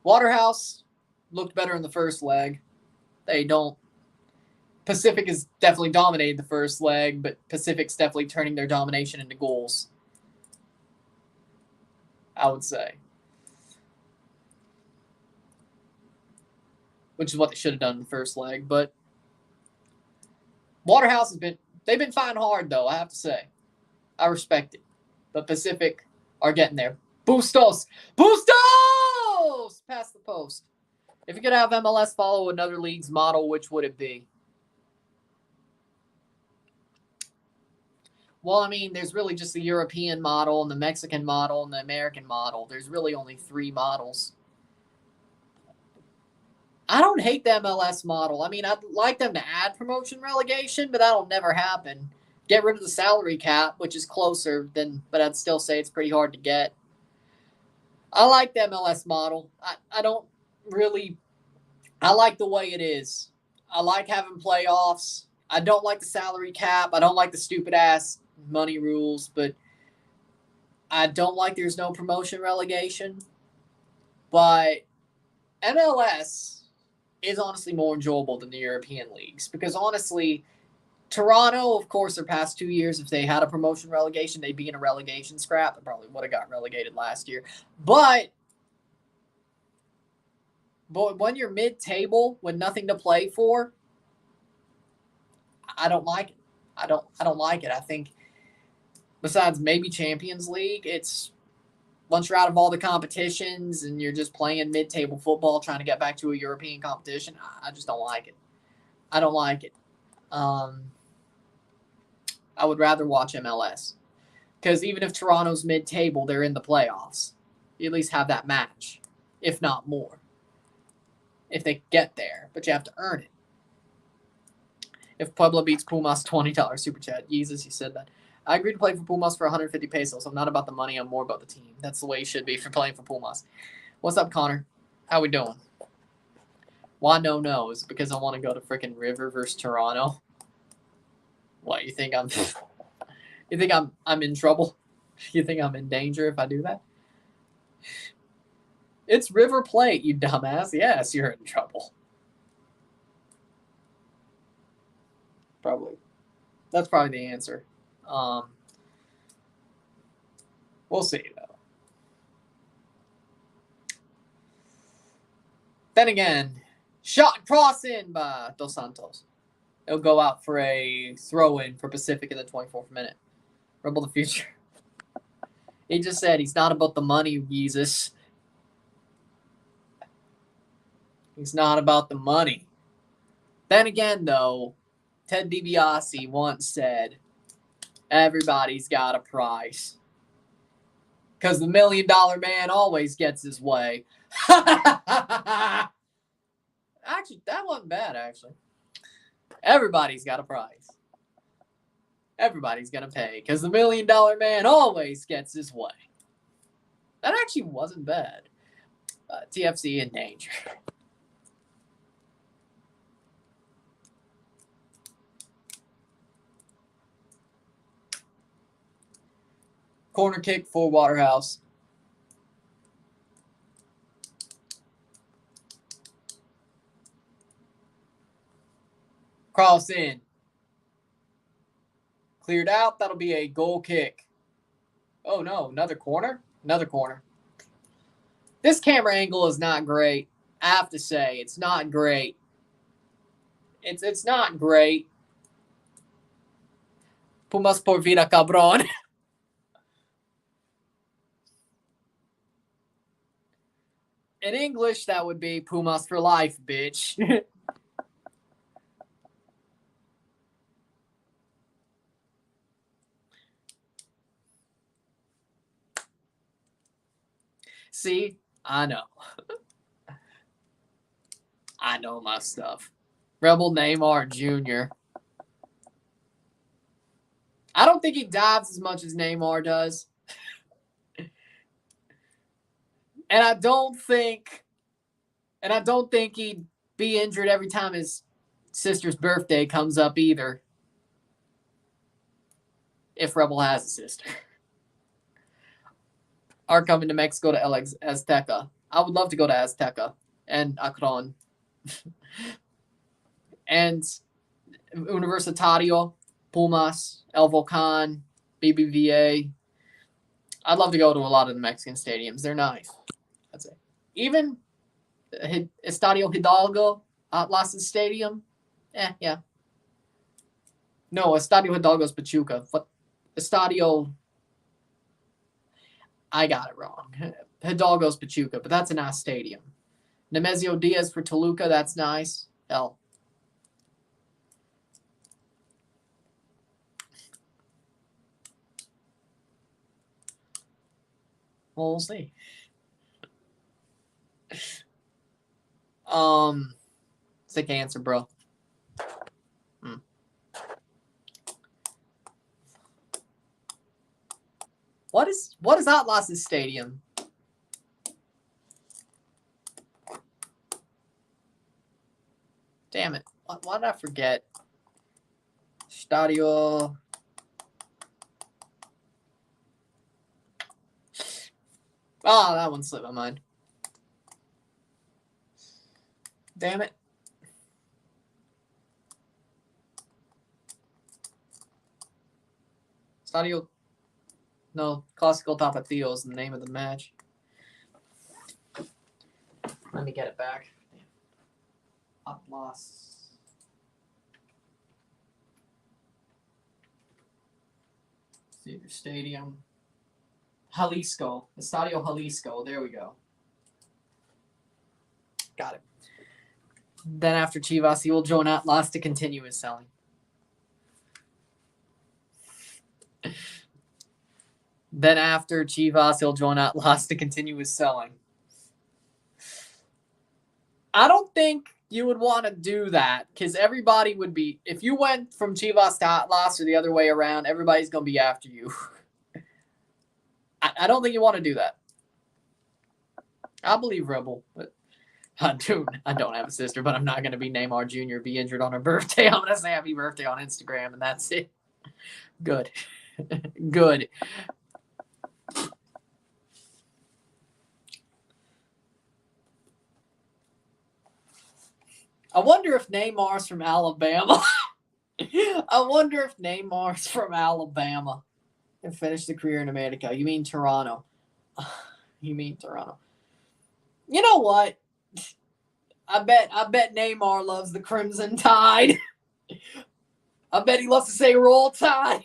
Waterhouse looked better in the first leg. They don't. Pacific has definitely dominated the first leg, but Pacific's definitely turning their domination into goals, I would say. Which is what they should have done in the first leg. But Waterhouse they've been fighting hard, though, I have to say. I respect it. But Pacific are getting there. Bustos! Past the post. If you could have MLS follow another league's model, which would it be? Well, I mean, there's really just the European model and the Mexican model and the American model. There's really only 3 models. I don't hate the MLS model. I mean, I'd like them to add promotion relegation, but that'll never happen. Get rid of the salary cap, which is closer but I'd still say it's pretty hard to get. I like the MLS model. I don't really. I like the way it is. I like having playoffs. I don't like the salary cap. I don't like the stupid-ass money rules, but I don't like there's no promotion relegation. But MLS is honestly more enjoyable than the European leagues because, honestly, Toronto, of course, their past 2 years, if they had a promotion relegation, they'd be in a relegation scrap. They probably would have got relegated last year. But when you're mid-table with nothing to play for, I don't like it. I don't like it. I think besides maybe Champions League, it's once you're out of all the competitions and you're just playing mid-table football trying to get back to a European competition, I just don't like it. I don't like it. I would rather watch MLS because even if Toronto's mid-table, they're in the playoffs. You at least have that match, if not more, if they get there. But you have to earn it. If Puebla beats Pumas, $20 super chat. Jesus, you said that. I agreed to play for Pumas for 150 pesos. I'm not about the money. I'm more about the team. That's the way you should be for playing for Pumas. What's up, Connor? How we doing? Why no? Is it because I want to go to freaking River versus Toronto? What, you think I'm in trouble? You think I'm in danger if I do that? It's River Plate, you dumbass. Yes, you're in trouble. Probably. That's probably the answer. We'll see, though. Then again, shot cross in by Dos Santos. It'll go out for a throw-in for Pacific in the 24th minute. Rebel the future. He just said he's not about the money, Jesus. He's not about the money. Then again, though, Ted DiBiase once said, everybody's got a price. Because the $1 million man always gets his way. Actually, that wasn't bad, actually. Everybody's got a price. Everybody's going to pay. Because the $1 million man always gets his way. That actually wasn't bad. TFC in danger. Corner kick for Waterhouse. Cross in. Cleared out. That'll be a goal kick. Oh, no. Another corner? Another corner. This camera angle is not great. I have to say, it's not great. It's not great. Pumas por vida, cabrón. In English, that would be Pumas for life, bitch. See? I know. I know my stuff. Rebel Neymar Jr. I don't think he dives as much as Neymar does. And I don't think he'd be injured every time his sister's birthday comes up either. If Rebel has a sister. Are coming to Mexico to El Azteca. I would love to go to Azteca and Akron. And Universitario, Pumas, El Volcan, BBVA. I'd love to go to a lot of the Mexican stadiums. They're nice. That's it. Even Estadio Hidalgo, Atlas Stadium. Yeah. No, Estadio Hidalgo's Pachuca. But Estadio... I got it wrong. Hidalgo's Pachuca, but that's a nice stadium. Nemesio Diaz for Toluca, that's nice. Hell. Well, we'll see. Sick answer, bro. What is Atlas's stadium? Damn it. Why did I forget? Estadio. Oh, that one slipped my mind. Damn it. Estadio. No, Clásico Tapatio is the name of the match. Let me get it back. Atlas. Theater Stadium. Jalisco. Estadio Jalisco. There we go. Got it. Then after Chivas, he will join Atlas to continue his selling. Then after Chivas, he'll join Atlas to continue his selling. I don't think you would want to do that because everybody would be... If you went from Chivas to Atlas or the other way around, everybody's going to be after you. I don't think you want to do that. I believe Rebel. But, dude, I don't have a sister, but I'm not going to be Neymar Jr. be injured on her birthday. I'm going to say happy birthday on Instagram, and that's it. Good. Good. I wonder if Neymar's from Alabama. I wonder if Neymar's from Alabama and finished the career in America. You mean Toronto. You mean Toronto. You know what? I bet Neymar loves the Crimson Tide. I bet he loves to say Roll Tide.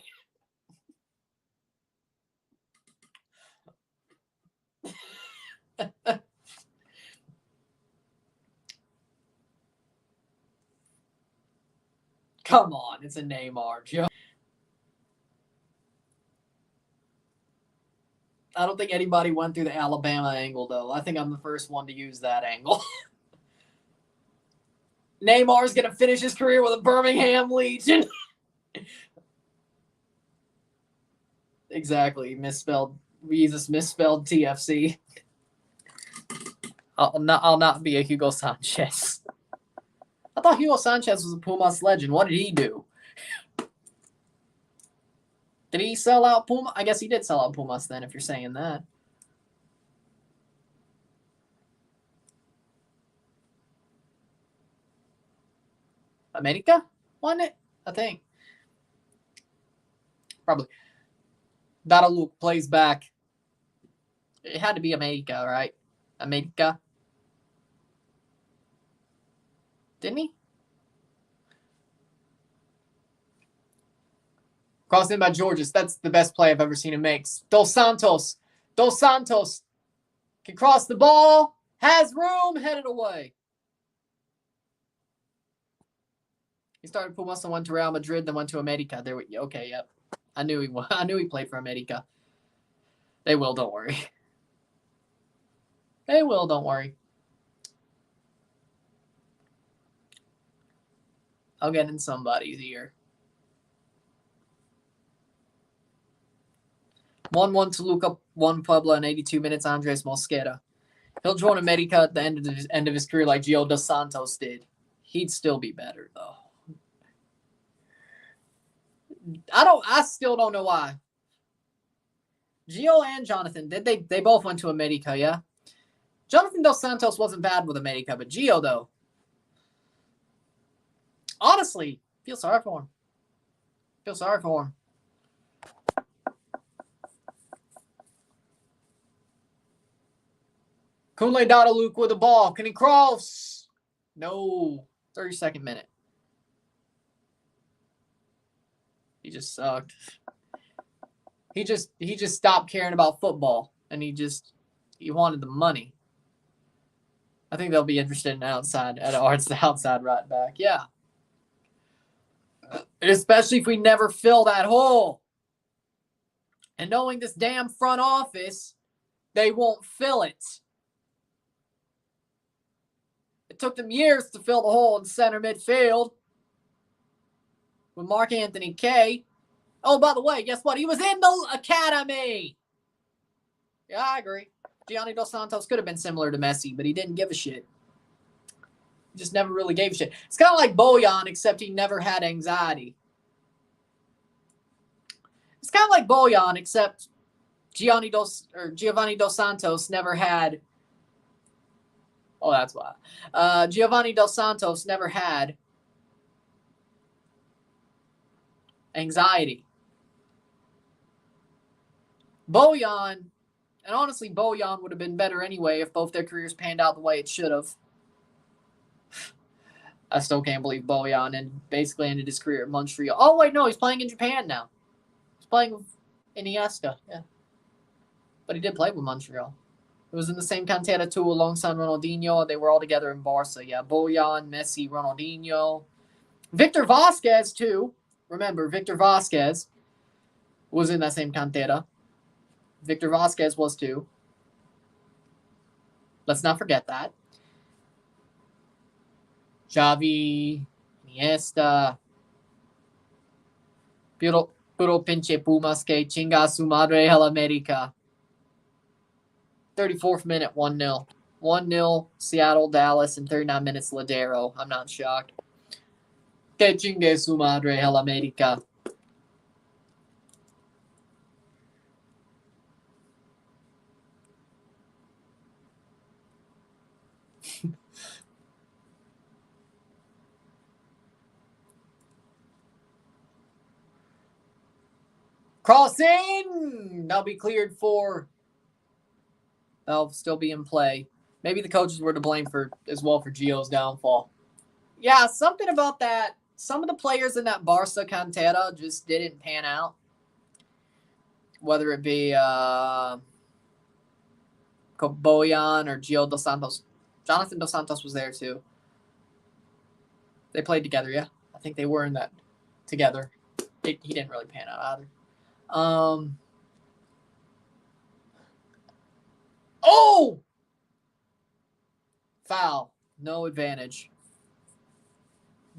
Come on, it's a Neymar joke. I don't think anybody went through the Alabama angle, though. I think I'm the first one to use that angle. Neymar's going to finish his career with a Birmingham Legion. Exactly. Misspelled. Jesus misspelled TFC. I'll not be a Hugo Sanchez. I thought Hugo Sanchez was a Pumas legend. What did he do? Did he sell out Pumas? I guess he did sell out Pumas then, if you're saying that. America won it, I think. Probably. Dadaluc plays back. It had to be America, right? America. Didn't he? Crossed in by Georges. That's the best play I've ever seen him make. Dos Santos. Dos Santos can cross the ball. Has room. Headed away. He started Pumas and went to Real Madrid, then went to America. There we okay, yep. I knew he played for America. They will, don't worry. They will, don't worry. I'll get in somebody's ear. 1-1 Toluca, 1 Puebla in 82 minutes. Andres Mosquera. He'll join America at the end of his career like Gio Dos Santos did. He'd still be better though. I still don't know why. Gio and Jonathan, they both went to America, yeah? Jonathan Dos Santos wasn't bad with America, but Gio though. Honestly, feel sorry for him. Feel sorry for him. Kunle Dadaluc with the ball. Can he cross? No. 32nd minute. He just sucked. He just stopped caring about football, and he wanted the money. I think they'll be interested in outside right back. Yeah. Especially if we never fill that hole. And knowing this damn front office, they won't fill it. It took them years to fill the hole in center midfield with Mark Anthony Kaye. Oh, by the way, guess what? He was in the academy. Yeah, I agree. Gianni Dos Santos could have been similar to Messi, but he didn't give a shit. He just never really gave a shit. It's kind of like Bojan, except he never had anxiety. It's kind of like Bojan, except Giovanni Dos Santos never had. Oh, that's why. Giovanni Dos Santos never had anxiety. Bojan, and honestly, Bojan would have been better anyway if both their careers panned out the way it should have. I still can't believe Bojan and basically ended his career at Montreal. Oh, wait, no, he's playing in Japan now. He's playing with Iniesta, yeah. But he did play with Montreal. It was in the same cantera too alongside Ronaldinho. They were all together in Barca. Yeah, Bojan, Messi, Ronaldinho. Victor Vasquez too. Remember, Victor Vasquez was in that same cantera. Victor Vasquez was too. Let's not forget that. Xavi, Iniesta. Puro pinche Pumas que chinga su madre el America. 34th minute, 1-0. 1-0, Seattle, Dallas, and 39 minutes, Ladero. I'm not shocked. Que chingue su madre el America. Crossing! That'll be cleared for. That'll still be in play. Maybe the coaches were to blame for Gio's downfall. Yeah, something about that. Some of the players in that Barca cantera just didn't pan out. Whether it be Bojan or Gio Dos Santos. Jonathan Dos Santos was there too. They played together, yeah. I think they were in that together. He didn't really pan out either. Oh! Foul. No advantage.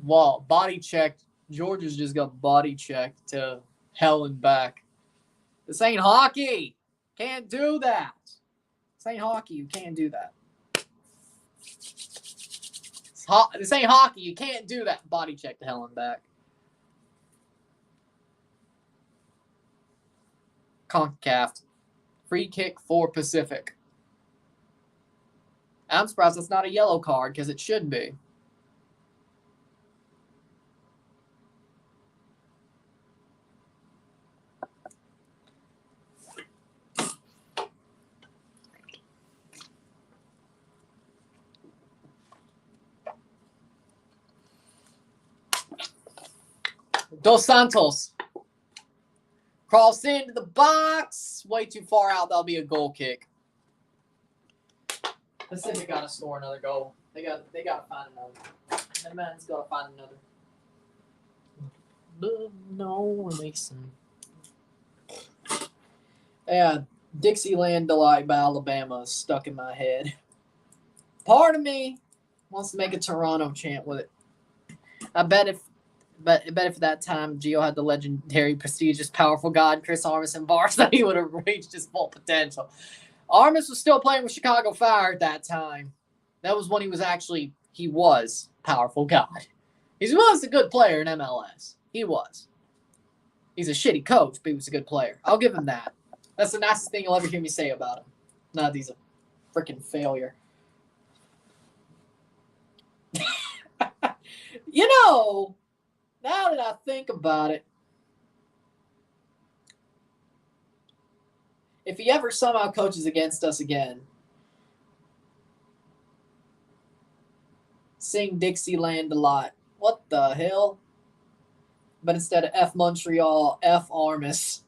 Wall. Body checked. Georgia's just got body checked to hell and back. This ain't hockey. Can't do that. This ain't hockey. You can't do that. This ain't hockey. You can't do that. Body check to hell and back. CONCACAF. Free kick for Pacific. I'm surprised that's not a yellow card because it should be. Dos Santos cross into the box. Way too far out. That'll be a goal kick. Pacific got to score another goal. They got to find another. The man's got to find another. No, Mason. Yeah, Dixieland Delight by Alabama is stuck in my head. Part of me wants to make a Toronto chant with it. I bet if that time Gio had the legendary, prestigious, powerful God, Chris Armas Barca, he would have reached his full potential. Armas was still playing with Chicago Fire at that time. That was when he was powerful God. He was a good player in MLS. He was. He's a shitty coach, but he was a good player. I'll give him that. That's the nicest thing you'll ever hear me say about him. Not that he's a freaking failure. You know, now that I think about it, if he ever somehow coaches against us again, sing Dixieland a lot. What the hell? But instead of F Montreal, F Armas.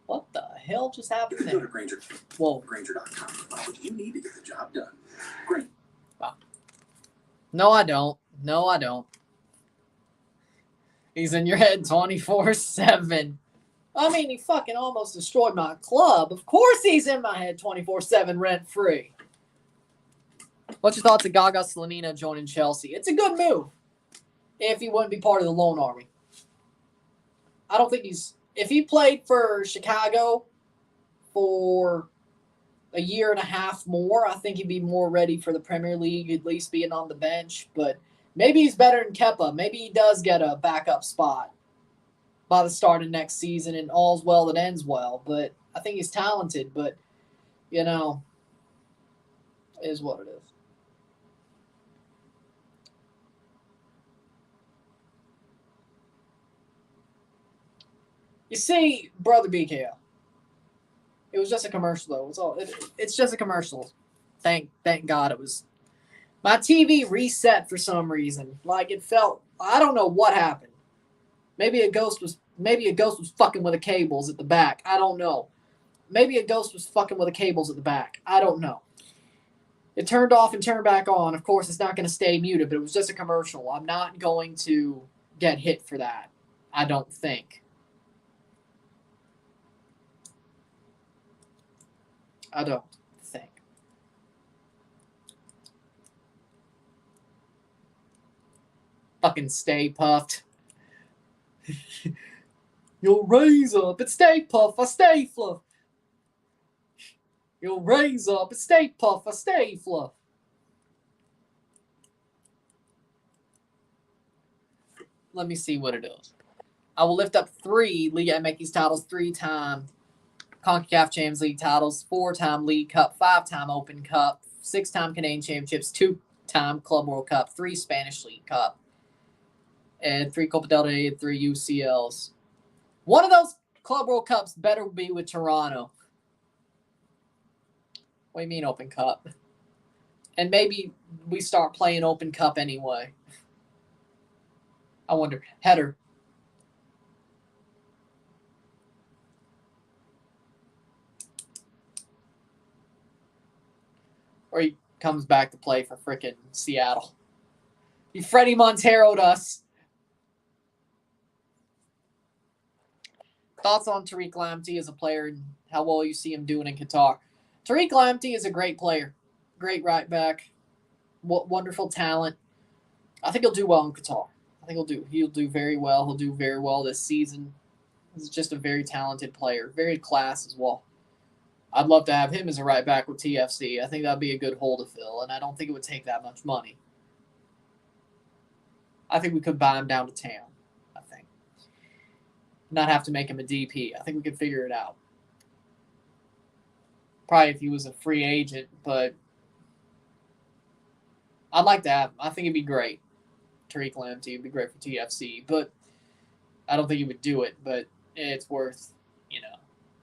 What the hell just happened there? Granger. Whoa. Granger.com. What do you need to get the job done? Great. Wow. No, I don't. He's in your head 24/7. I mean, he fucking almost destroyed my club. Of course he's in my head 24/7 rent-free. What's your thoughts of Gaga Slonina joining Chelsea? It's a good move if he wouldn't be part of the loan army. I don't think if he played for Chicago for a year and a half more, I think he'd be more ready for the Premier League, at least being on the bench. But maybe he's better than Kepa. Maybe he does get a backup spot by the start of next season, and all's well that ends well. But I think he's talented, but, you know, it is what it is. You see, Brother BKL, it was just a commercial, though. It's just a commercial. Thank God it was. My TV reset for some reason. Like, it felt, I don't know what happened. Maybe a ghost was fucking with the cables at the back. I don't know. Maybe a ghost was fucking with the cables at the back. I don't know. It turned off and turned back on. Of course, it's not going to stay muted, but it was just a commercial. I'm not going to get hit for that. I don't think. I don't think. Fucking Stay Puffed. You'll raise up and stay puff, I stay fluff. You'll raise up and stay puff, I stay fluff. Let me see what it is. I will lift up 3 Liga MX titles, 3-time CONCACAF Champions League titles, 4-time League Cup, 5-time Open Cup, 6-time Canadian Championships, 2-time Club World Cup, 3 Spanish League Cup, and 3 Copa del Rey and 3 UCLs. One of those Club World Cups better be with Toronto. What do you mean Open Cup? And maybe we start playing Open Cup anyway. I wonder. Header. Or he comes back to play for frickin' Seattle. He Freddie Montero'd us. Thoughts on Tariq Lamptey as a player and how well you see him doing in Qatar? Tariq Lamptey is a great player. Great right back. Wonderful talent. I think he'll do well in Qatar. I think he'll do very well. He'll do very well this season. He's just a very talented player. Very class as well. I'd love to have him as a right back with TFC. I think that'd be a good hole to fill, and I don't think it would take that much money. I think we could buy him down to town, I think. Not have to make him a DP. I think we could figure it out. Probably if he was a free agent, but I'd like to have him. I think it'd be great. Tariq Lamptey would be great for TFC, but I don't think he would do it, but it's worth,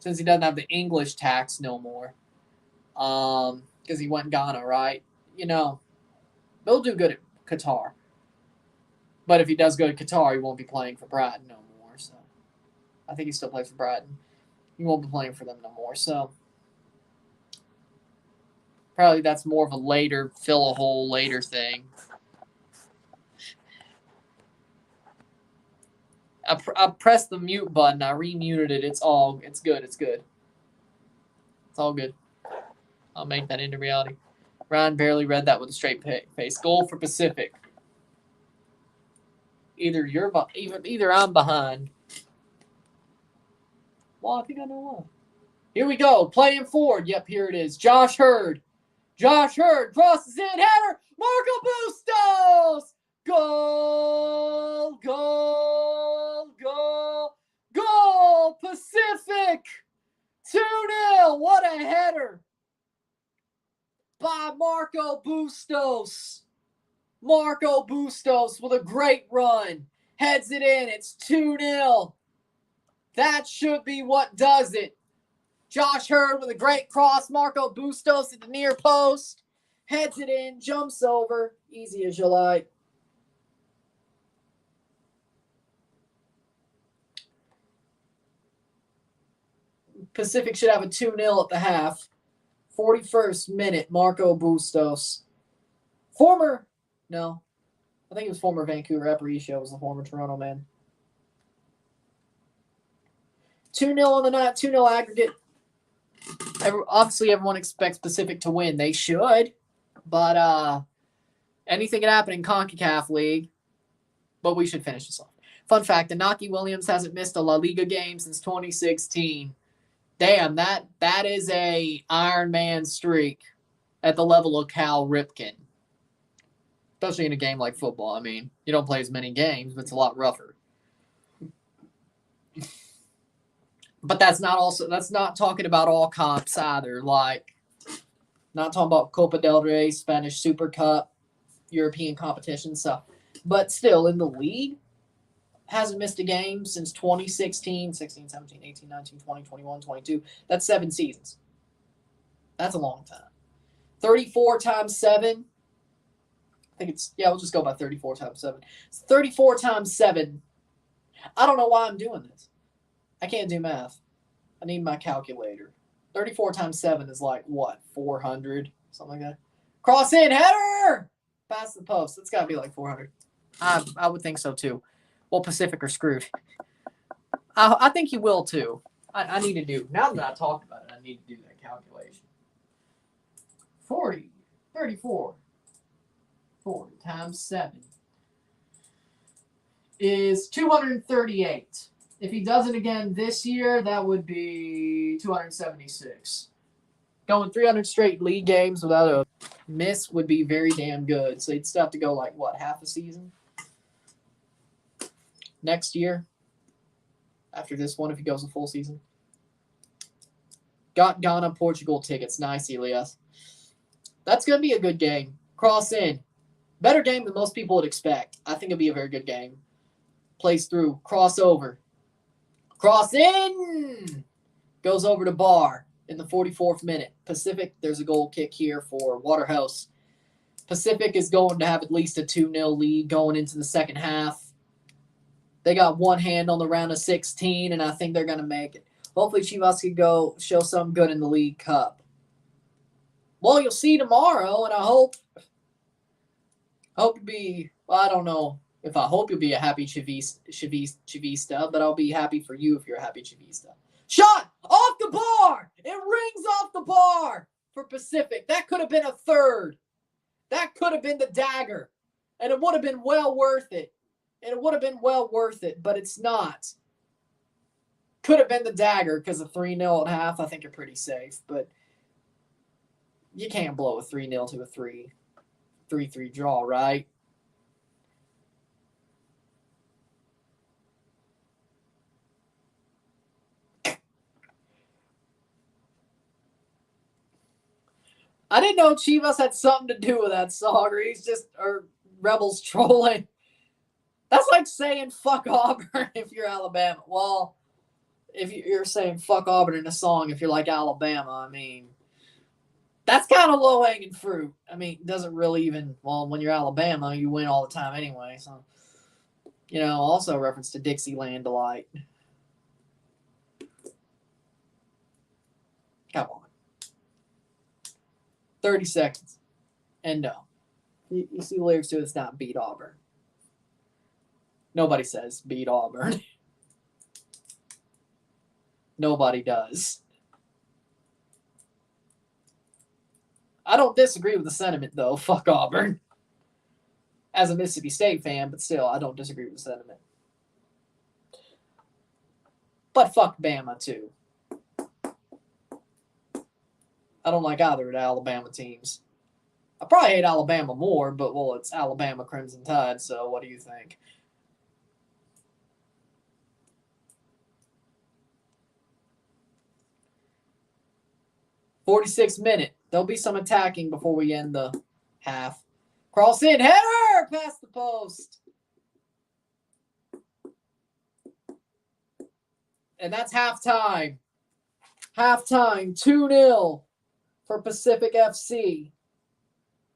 since he doesn't have the English tax no more, because he went Ghana, right? They'll do good at Qatar. But if he does go to Qatar, he won't be playing for Brighton no more. So I think he still plays for Brighton. He won't be playing for them no more. So probably that's more of a later, fill a hole later thing. I pressed the mute button. I remuted it. It's good. It's good. It's all good. I'll make that into reality. Ryan barely read that with a straight face. Goal for Pacific. Either I'm behind. Well, I think I know why. Here we go. Playing forward. Yep, here it is. Josh Hurd. Josh Hurd crosses in. Header. Marco Bustos. Goal, goal, goal, goal, Pacific, 2-0, what a header by Marco Bustos. Marco Bustos with a great run, heads it in, it's 2-0. That should be what does it. Josh Hurd with a great cross, Marco Bustos at the near post, heads it in, jumps over, easy as you like. Pacific should have a 2-0 at the half. 41st minute, Marco Bustos. I think it was former Vancouver Aparicio was the former Toronto man. 2-0 on the night, 2-0 aggregate. Obviously, everyone expects Pacific to win. They should. But anything can happen in CONCACAF League. But we should finish this off. Fun fact, Inaki Williams hasn't missed a La Liga game since 2016. Damn, that is a Iron Man streak at the level of Cal Ripken. Especially in a game like football. I mean, you don't play as many games, but it's a lot rougher. But that's not talking about all comps either. Like, not talking about Copa del Rey, Spanish Super Cup, European competition stuff. But still, in the league, hasn't missed a game since 2016, 16, 17, 18, 19, 20, 21, 22. That's 7 seasons. That's a long time. 34 times 7. We'll just go by 34 times 7. It's 34 times 7. I don't know why I'm doing this. I can't do math. I need my calculator. 34 times 7 is like, what, 400? Something like that. Cross in, header! Pass the post. It's got to be like 400. I would think so, too. Well, Pacific are screwed. I think he will, too. I need to do, now that I talked about it, I need to do that calculation. 34 times 7 is 238. If he does it again this year, that would be 276. Going 300 straight league games without a miss would be very damn good. So he'd still have to go like, what, half a season? Next year? After this one, if he goes a full season? Got Ghana, Portugal tickets. Nice, Elias. That's going to be a good game. Cross in. Better game than most people would expect. I think it'll be a very good game. Plays through. Cross over. Cross in! Goes over to Barr in the 44th minute. Pacific, there's a goal kick here for Waterhouse. Pacific is going to have at least a 2-0 lead going into the second half. They got one hand on the round of 16, and I think they're going to make it. Hopefully Chivas can go show some good in the League Cup. Well, you'll see tomorrow, and I hope Hope to be, well, I don't know if I hope you'll be a happy Chivista, but I'll be happy for you if you're a happy Chivista. Shot off the bar! It rings off the bar for Pacific. That could have been a third. That could have been the dagger. And it would have been well worth it. But it's not. Could have been the dagger because of 3-0 at half. I think you're pretty safe, but you can't blow a 3-0 to a 3-3 draw, right? I didn't know Chivas had something to do with that song, or Rebels trolling. That's like saying fuck Auburn if you're Alabama. Well, if you're saying fuck Auburn in a song if you're like Alabama, I mean, that's kind of low-hanging fruit. I mean, it doesn't really even, well, when you're Alabama, you win all the time anyway. So, also reference to Dixieland Delight. Come on. 30 seconds. And no. You see the lyrics to it, it's not beat Auburn. Nobody says beat Auburn. Nobody does. I don't disagree with the sentiment, though. Fuck Auburn. As a Mississippi State fan, but still, I don't disagree with the sentiment. But fuck Bama, too. I don't like either of the Alabama teams. I probably hate Alabama more, but, well, it's Alabama Crimson Tide, so what do you think? .46 minute. There'll be some attacking before we end the half. Cross in, header! Past the post. And that's halftime. Halftime, 2-0 for Pacific FC.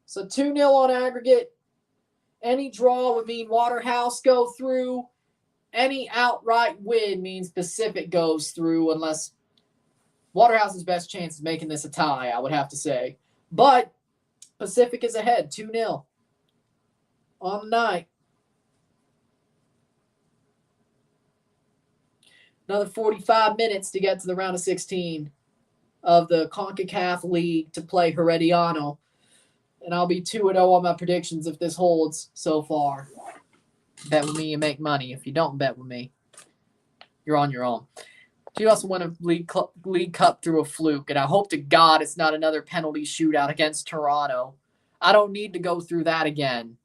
So 2-0 on aggregate. Any draw would mean Waterhouse go through. Any outright win means Pacific goes through, unless Waterhouse's best chance is making this a tie, I would have to say. But Pacific is ahead, 2-0 on the night. Another 45 minutes to get to the round of 16 of the CONCACAF League to play Herediano. And I'll be 2-0 on my predictions if this holds so far. Bet with me, you make money. If you don't bet with me, you're on your own. She also won a League Cup through a fluke, and I hope to God it's not another penalty shootout against Toronto. I don't need to go through that again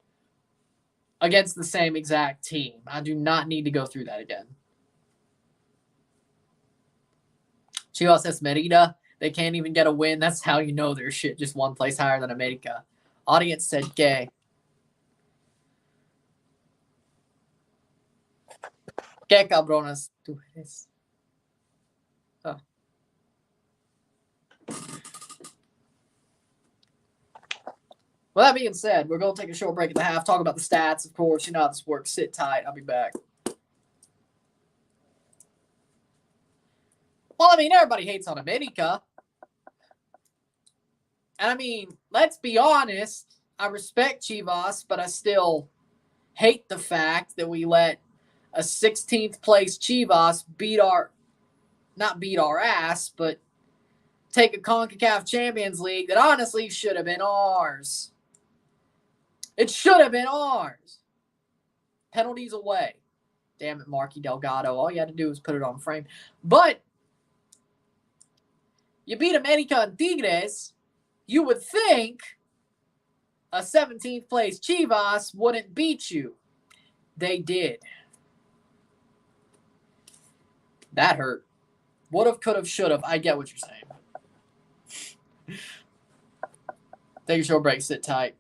against the same exact team. I do not need to go through that again. Chivas says Merida, they can't even get a win. That's how you know their shit just one place higher than America. Audience said gay. ¿Qué cabronas tú eres? Oh. Well, that being said, we're going to take a short break at the half, talk about the stats, of course. You know how this works. Sit tight. I'll be back. Well, I mean, everybody hates on America. And I mean, let's be honest. I respect Chivas, but I still hate the fact that we let a 16th place Chivas not beat our ass, but take a CONCACAF Champions League that honestly should have been ours. It should have been ours. Penalties away. Damn it, Marky Delgado. All you had to do was put it on frame. But you beat America and Tigres, you would think a 17th place Chivas wouldn't beat you. They did. That hurt. Would have, could have, should have. I get what you're saying. Take a short break. Sit tight.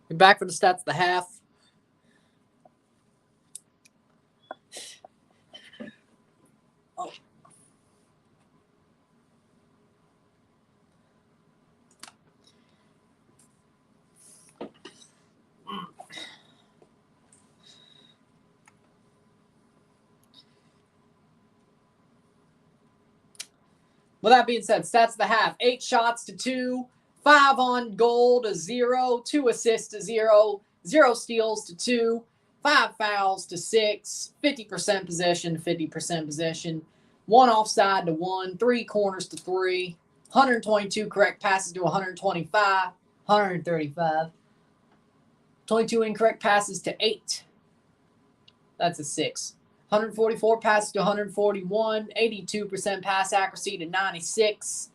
We're back for the stats of the half. Oh. With that being said, stats of the half: 8 shots to 2, 5 on goal to 0, 2 assists to 0, 0 steals to 2, 5 fouls to 6, 50% possession to 50% possession, 1 offside to 1, 3 corners to 3, 122 correct passes to 125, 135, 22 incorrect passes to 8. That's a 6. 144 passes to 141, 82% pass accuracy to 96.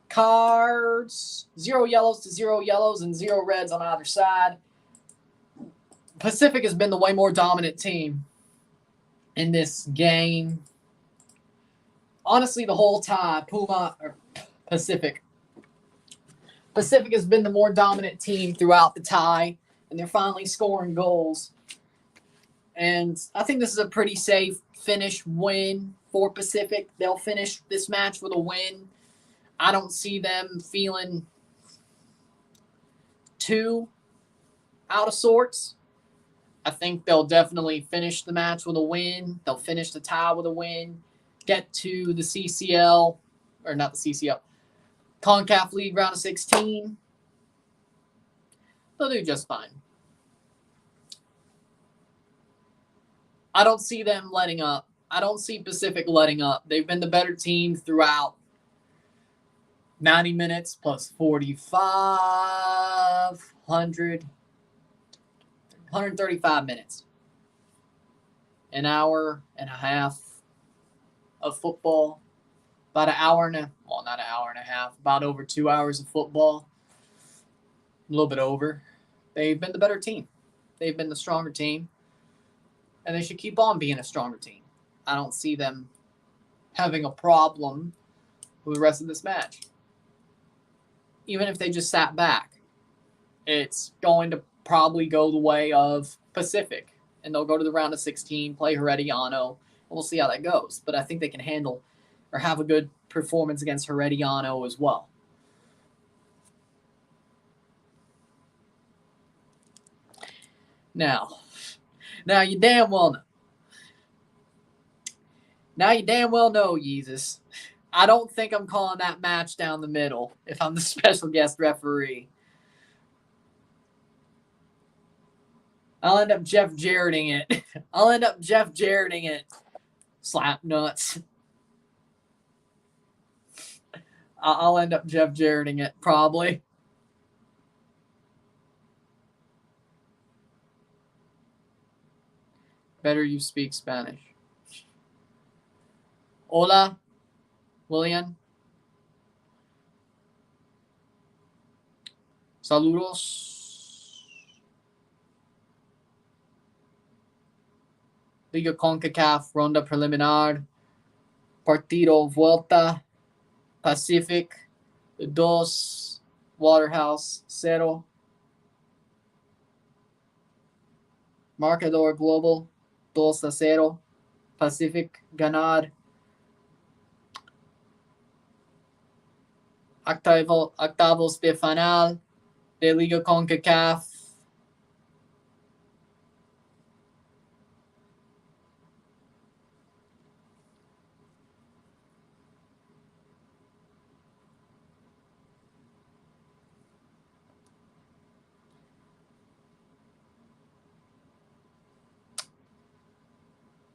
Cards, 0 yellows to 0 yellows and 0 reds on either side. Pacific has been the way more dominant team in this game. Honestly, the whole time, Pacific has been the more dominant team throughout the tie, and they're finally scoring goals. And I think this is a pretty safe finish win for Pacific. They'll finish this match with a win. I don't see them feeling too out of sorts. I think they'll definitely finish the match with a win. They'll finish the tie with a win. Get to the CCL, or not the CCL, CONCACAF League round of 16. They'll do just fine. I don't see them letting up. I don't see Pacific letting up. They've been the better team throughout 90 minutes plus 45, 135 minutes. An hour and a half of football. About an hour and not an hour and a half, about over 2 hours of football. A little bit over. They've been the better team. They've been the stronger team. And they should keep on being a stronger team. I don't see them having a problem with the rest of this match. Even if they just sat back, it's going to probably go the way of Pacific. And they'll go to the round of 16, play Herediano, and we'll see how that goes. But I think they can handle or have a good performance against Herediano as well. Now you damn well know. Now you damn well know, Yeezus. I don't think I'm calling that match down the middle if I'm the special guest referee. I'll end up Jeff Jarretting it. Slap nuts. I'll end up Jeff Jarretting it, probably. Better you speak Spanish. Hola, William. Saludos. Liga CONCACAF, ronda preliminar. Partido vuelta. Pacific 2, Waterhouse 0. Marcador global 2-0. Pacific ganar. Octavos de final de Liga CONCACAF.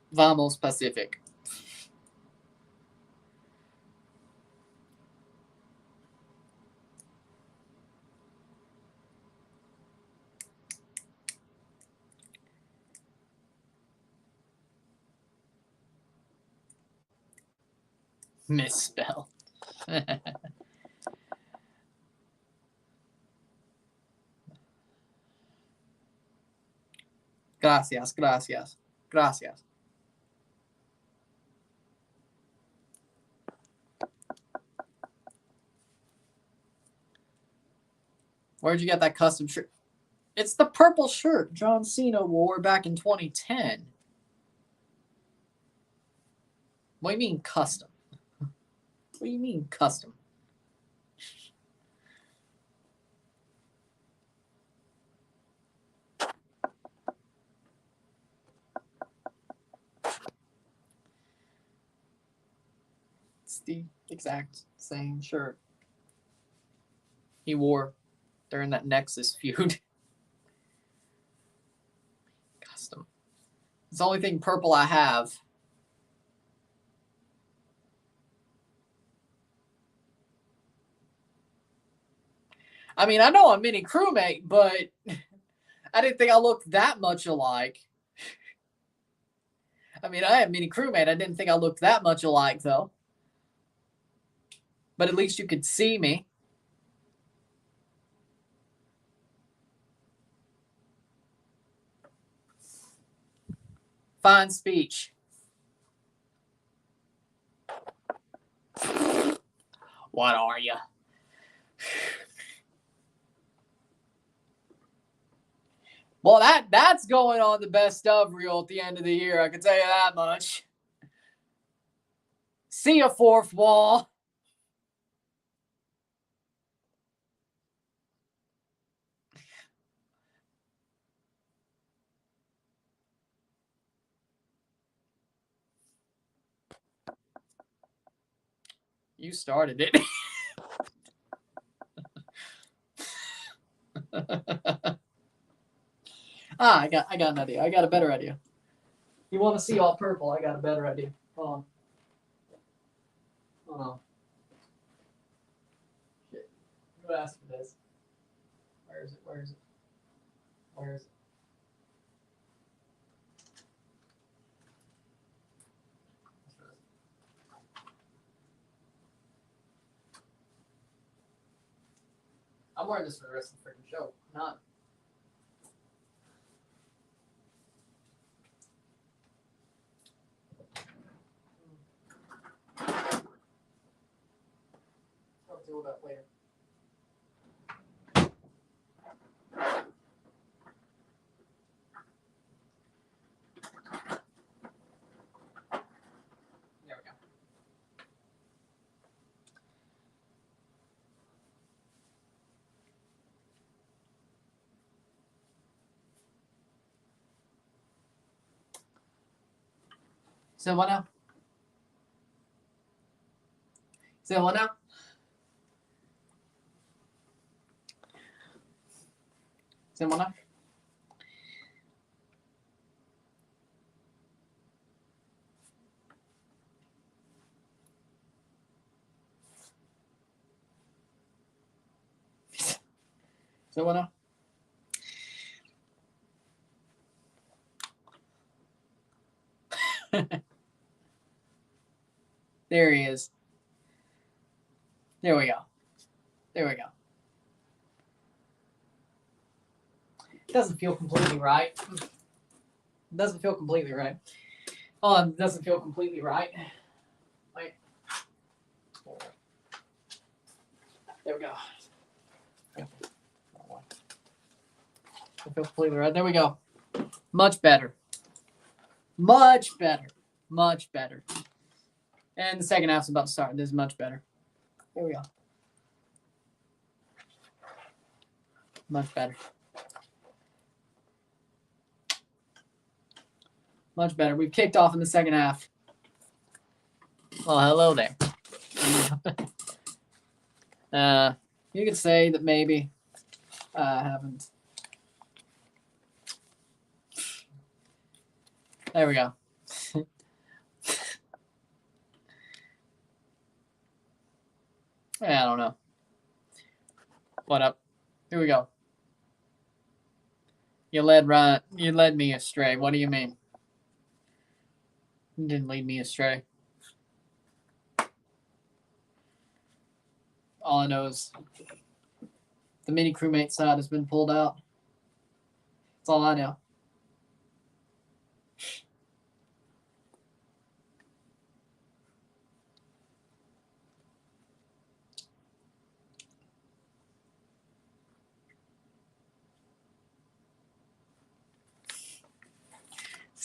Vamos Pacific. Misspell. Gracias. Where'd you get that custom shirt? It's the purple shirt John Cena wore back in 2010. What do you mean custom? What do you mean custom? It's the exact same shirt he wore during that Nexus feud. Custom. It's the only thing purple I have. I mean, I know I'm mini crewmate, but I didn't think I looked that much alike. I mean, I am mini crewmate. I didn't think I looked that much alike, though. But at least you could see me. Fine speech. What are you? Well, that's going on the best of reel at the end of the year. I can tell you that much. See ya, fourth wall. You started it. I got an idea. I got a better idea. You want to see all purple? I got a better idea. Hold on. Hold on. Shit. Who asked for this? Where is it? Where is it? Where is it? I'm wearing this for the rest of the freaking show. Not. I'll deal with that later. There we go. So what now? So what now? So what now? So what now? There he is. There we go. There we go. It doesn't feel completely right. It doesn't feel completely right. Oh, it doesn't feel completely right. Wait. There we go. Doesn't feel completely right. There we go. Much better. Much better. Much better. And the second half's about to start. This is much better. Here we go. Much better. Much better. We've kicked off in the second half. Well, hello there. You could say that maybe I haven't. There we go. Yeah, I don't know. What up? Here we go. You led me astray. What do you mean? You didn't lead me astray. All I know is the mini crewmate side has been pulled out. That's all I know.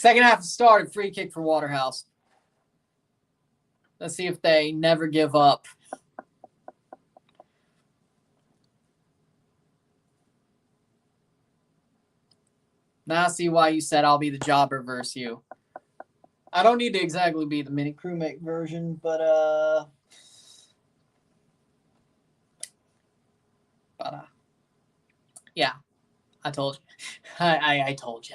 Second half started. Free kick for Waterhouse. Let's see if they never give up. Now I see why you said I'll be the jobber versus you. I don't need to exactly be the mini crewmate version, but yeah, I told you. I told you.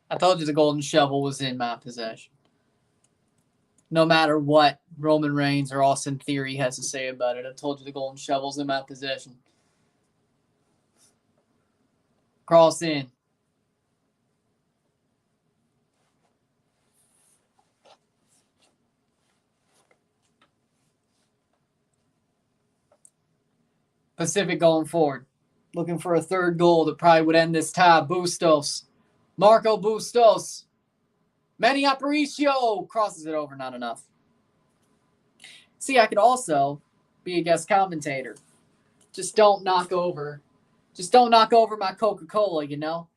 I told you the golden shovel was in my possession. No matter what Roman Reigns or Austin Theory has to say about it, I told you the golden shovel's in my possession. Cross in. Pacific going forward. Looking for a third goal that probably would end this tie. Bustos. Marco Bustos. Manny Aparicio crosses it over. Not enough. See, I could also be a guest commentator. Just don't knock over my Coca-Cola, you know?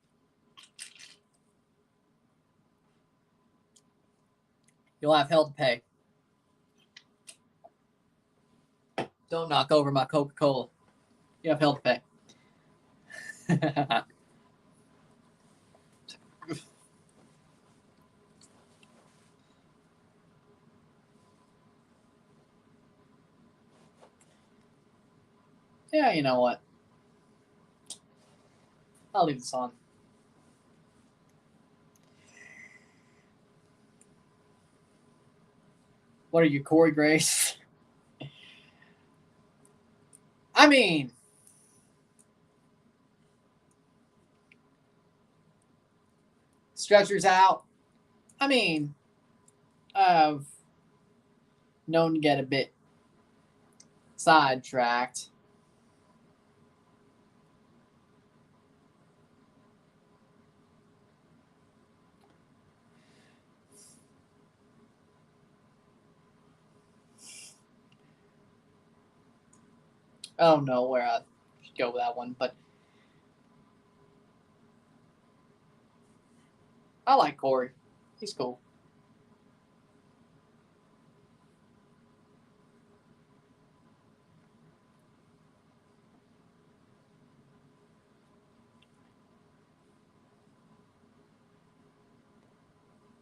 You'll have hell to pay. Don't knock over my Coca-Cola. You have hell to pay. Yeah, you know what? I'll leave this on. What are you, Corey Grace? I mean, stretchers out. I mean, I've known to get a bit sidetracked. I don't know where I should go with that one, but I like Corey. He's cool.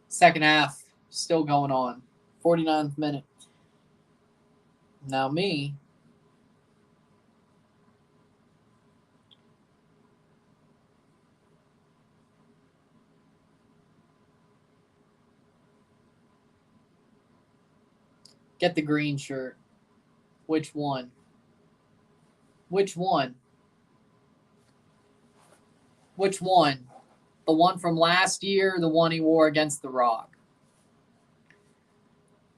Second half, still going on. 49th minute. Now me. Get the green shirt. Which one? Which one? Which one? The one from last year, the one he wore against The Rock.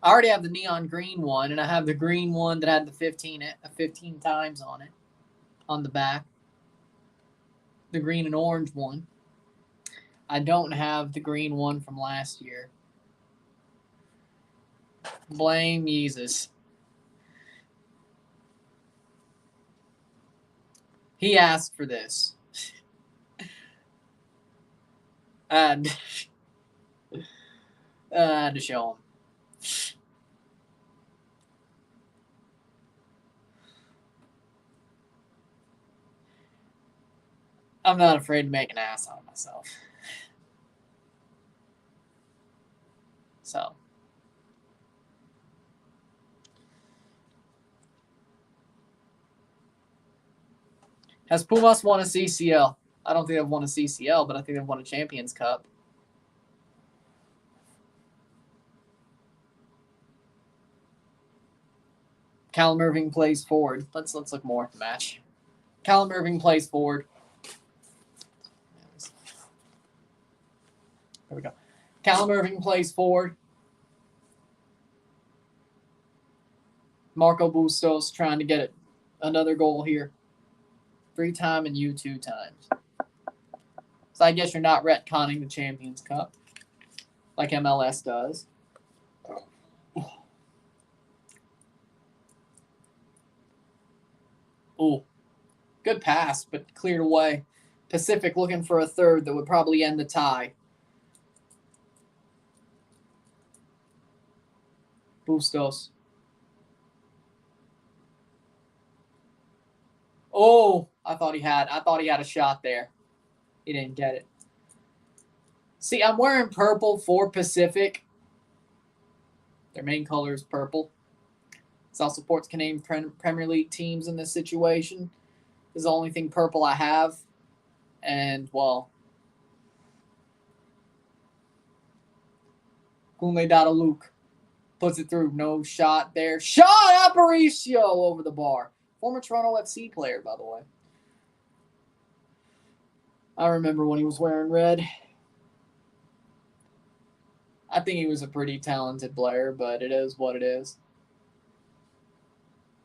I already have the neon green one, and I have the green one that had the 15 times on it, on the back. The green and orange one. I don't have the green one from last year. Blame Jesus. He asked for this. I had to show him. I'm not afraid to make an ass out of myself. So. Has Pumas won a CCL? I don't think they've won a CCL, but I think they've won a Champions Cup. Callum Irving plays forward. Let's look more at the match. Callum Irving plays forward. There we go. Callum Irving plays forward. Marco Bustos trying to get another goal here. 3 times and you 2 times. So I guess you're not retconning the Champions Cup like MLS does. Ooh, good pass, but cleared away. Pacific looking for a third that would probably end the tie. Bustos. Oh, I thought he had a shot there. He didn't get it. See, I'm wearing purple for Pacific. Their main color is purple. South supports Canadian Premier League teams in this situation. This is the only thing purple I have. And, well, Kunle Luke puts it through. No shot there. Shot! Aparicio over the bar. Former Toronto FC player, by the way. I remember when he was wearing red. I think he was a pretty talented player, but it is what it is.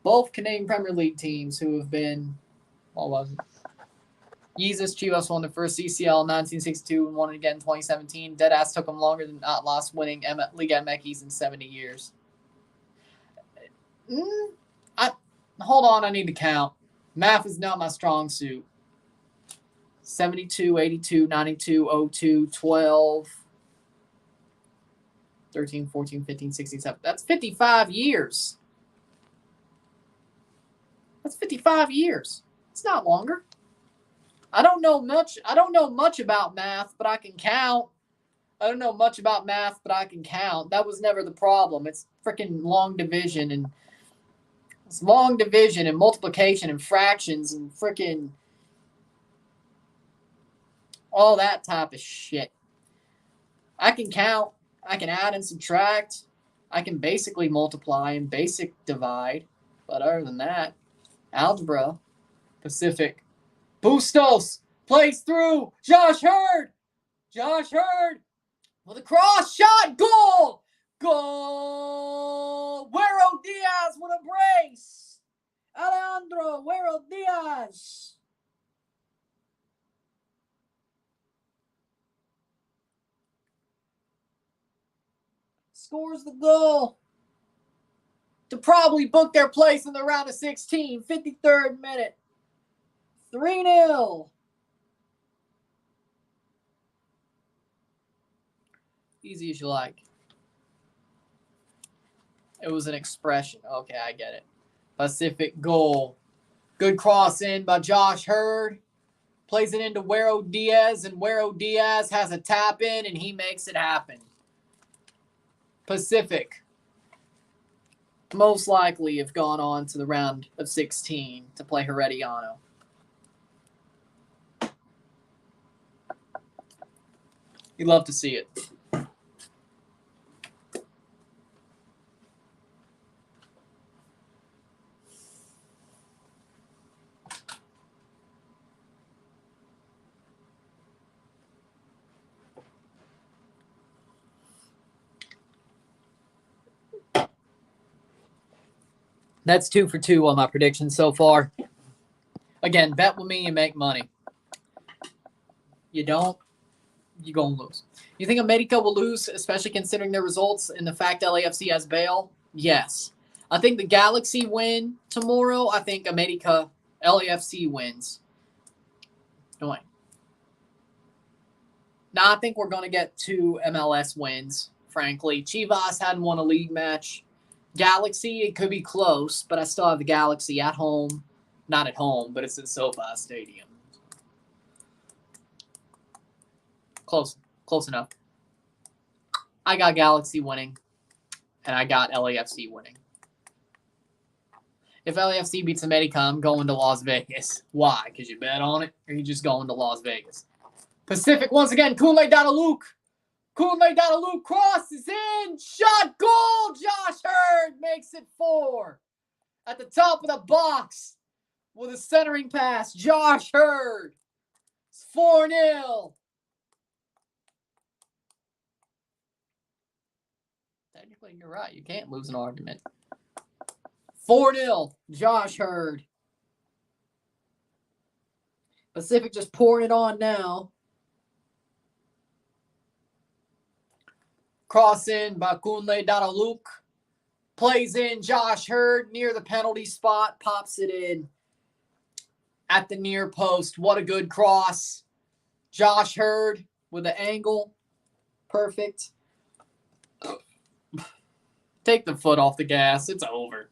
Both Canadian Premier League teams who have been, what was it? Jesus Chivas won the first CCL in 1962 and won it again in 2017. Deadass took them longer than not lost winning Liga MX in 70 years. Hold on, I need to count. Math is not my strong suit. 72, 82, 92, 02, 12, 13, 14, 15, 16, 17. That's 55 years. That's 55 years. It's not longer. I don't know much about math, but I can count. I don't know much about math, but I can count. That was never the problem. It's freaking long division and multiplication and fractions and freaking all that type of shit. I can count. I can add and subtract. I can basically multiply and basic divide. But other than that, algebra, Pacific. Bustos plays through. Josh Hurd with a cross shot. Goal. Güero Diaz with a brace. Alejandro Güero Diaz. Scores the goal to probably book their place in the round of 16. 53rd minute. 3-0. Easy as you like. It was an expression. Okay, I get it. Pacific goal. Good cross in by Josh Hurd. Plays it into Güero Diaz, and Güero Diaz has a tap in, and he makes it happen. Pacific most likely have gone on to the round of 16 to play Herediano. You love to see it. That's 2 for 2 on my predictions so far. Again, bet with me, you make money. You don't, you're going to lose. You think America will lose, especially considering their results and the fact LAFC has Bale? Yes. I think the Galaxy win tomorrow. I think LAFC wins. No way. Now, I think we're going to get 2 MLS wins, frankly. Chivas hadn't won a league match. Galaxy, it could be close, but I still have the Galaxy at home. Not at home, but it's in SoFi Stadium. Close enough. I got Galaxy winning, and I got LAFC winning. If LAFC beats America, I'm going to Las Vegas. Why? Because you bet on it, or you just going to Las Vegas? Pacific once again. Kunle Luke crosses in. Shot goal. Josh Hurd makes it 4. At the top of the box with a centering pass. Josh Hurd. It's 4-0. Technically, you're right. You can't lose an argument. 4-0. Josh Hurd. Pacific just pouring it on now. Cross in by Kunle Luke. Plays in Josh Hurd near the penalty spot. Pops it in at the near post. What a good cross. Josh Hurd with the angle. Perfect. Take the foot off the gas. It's over.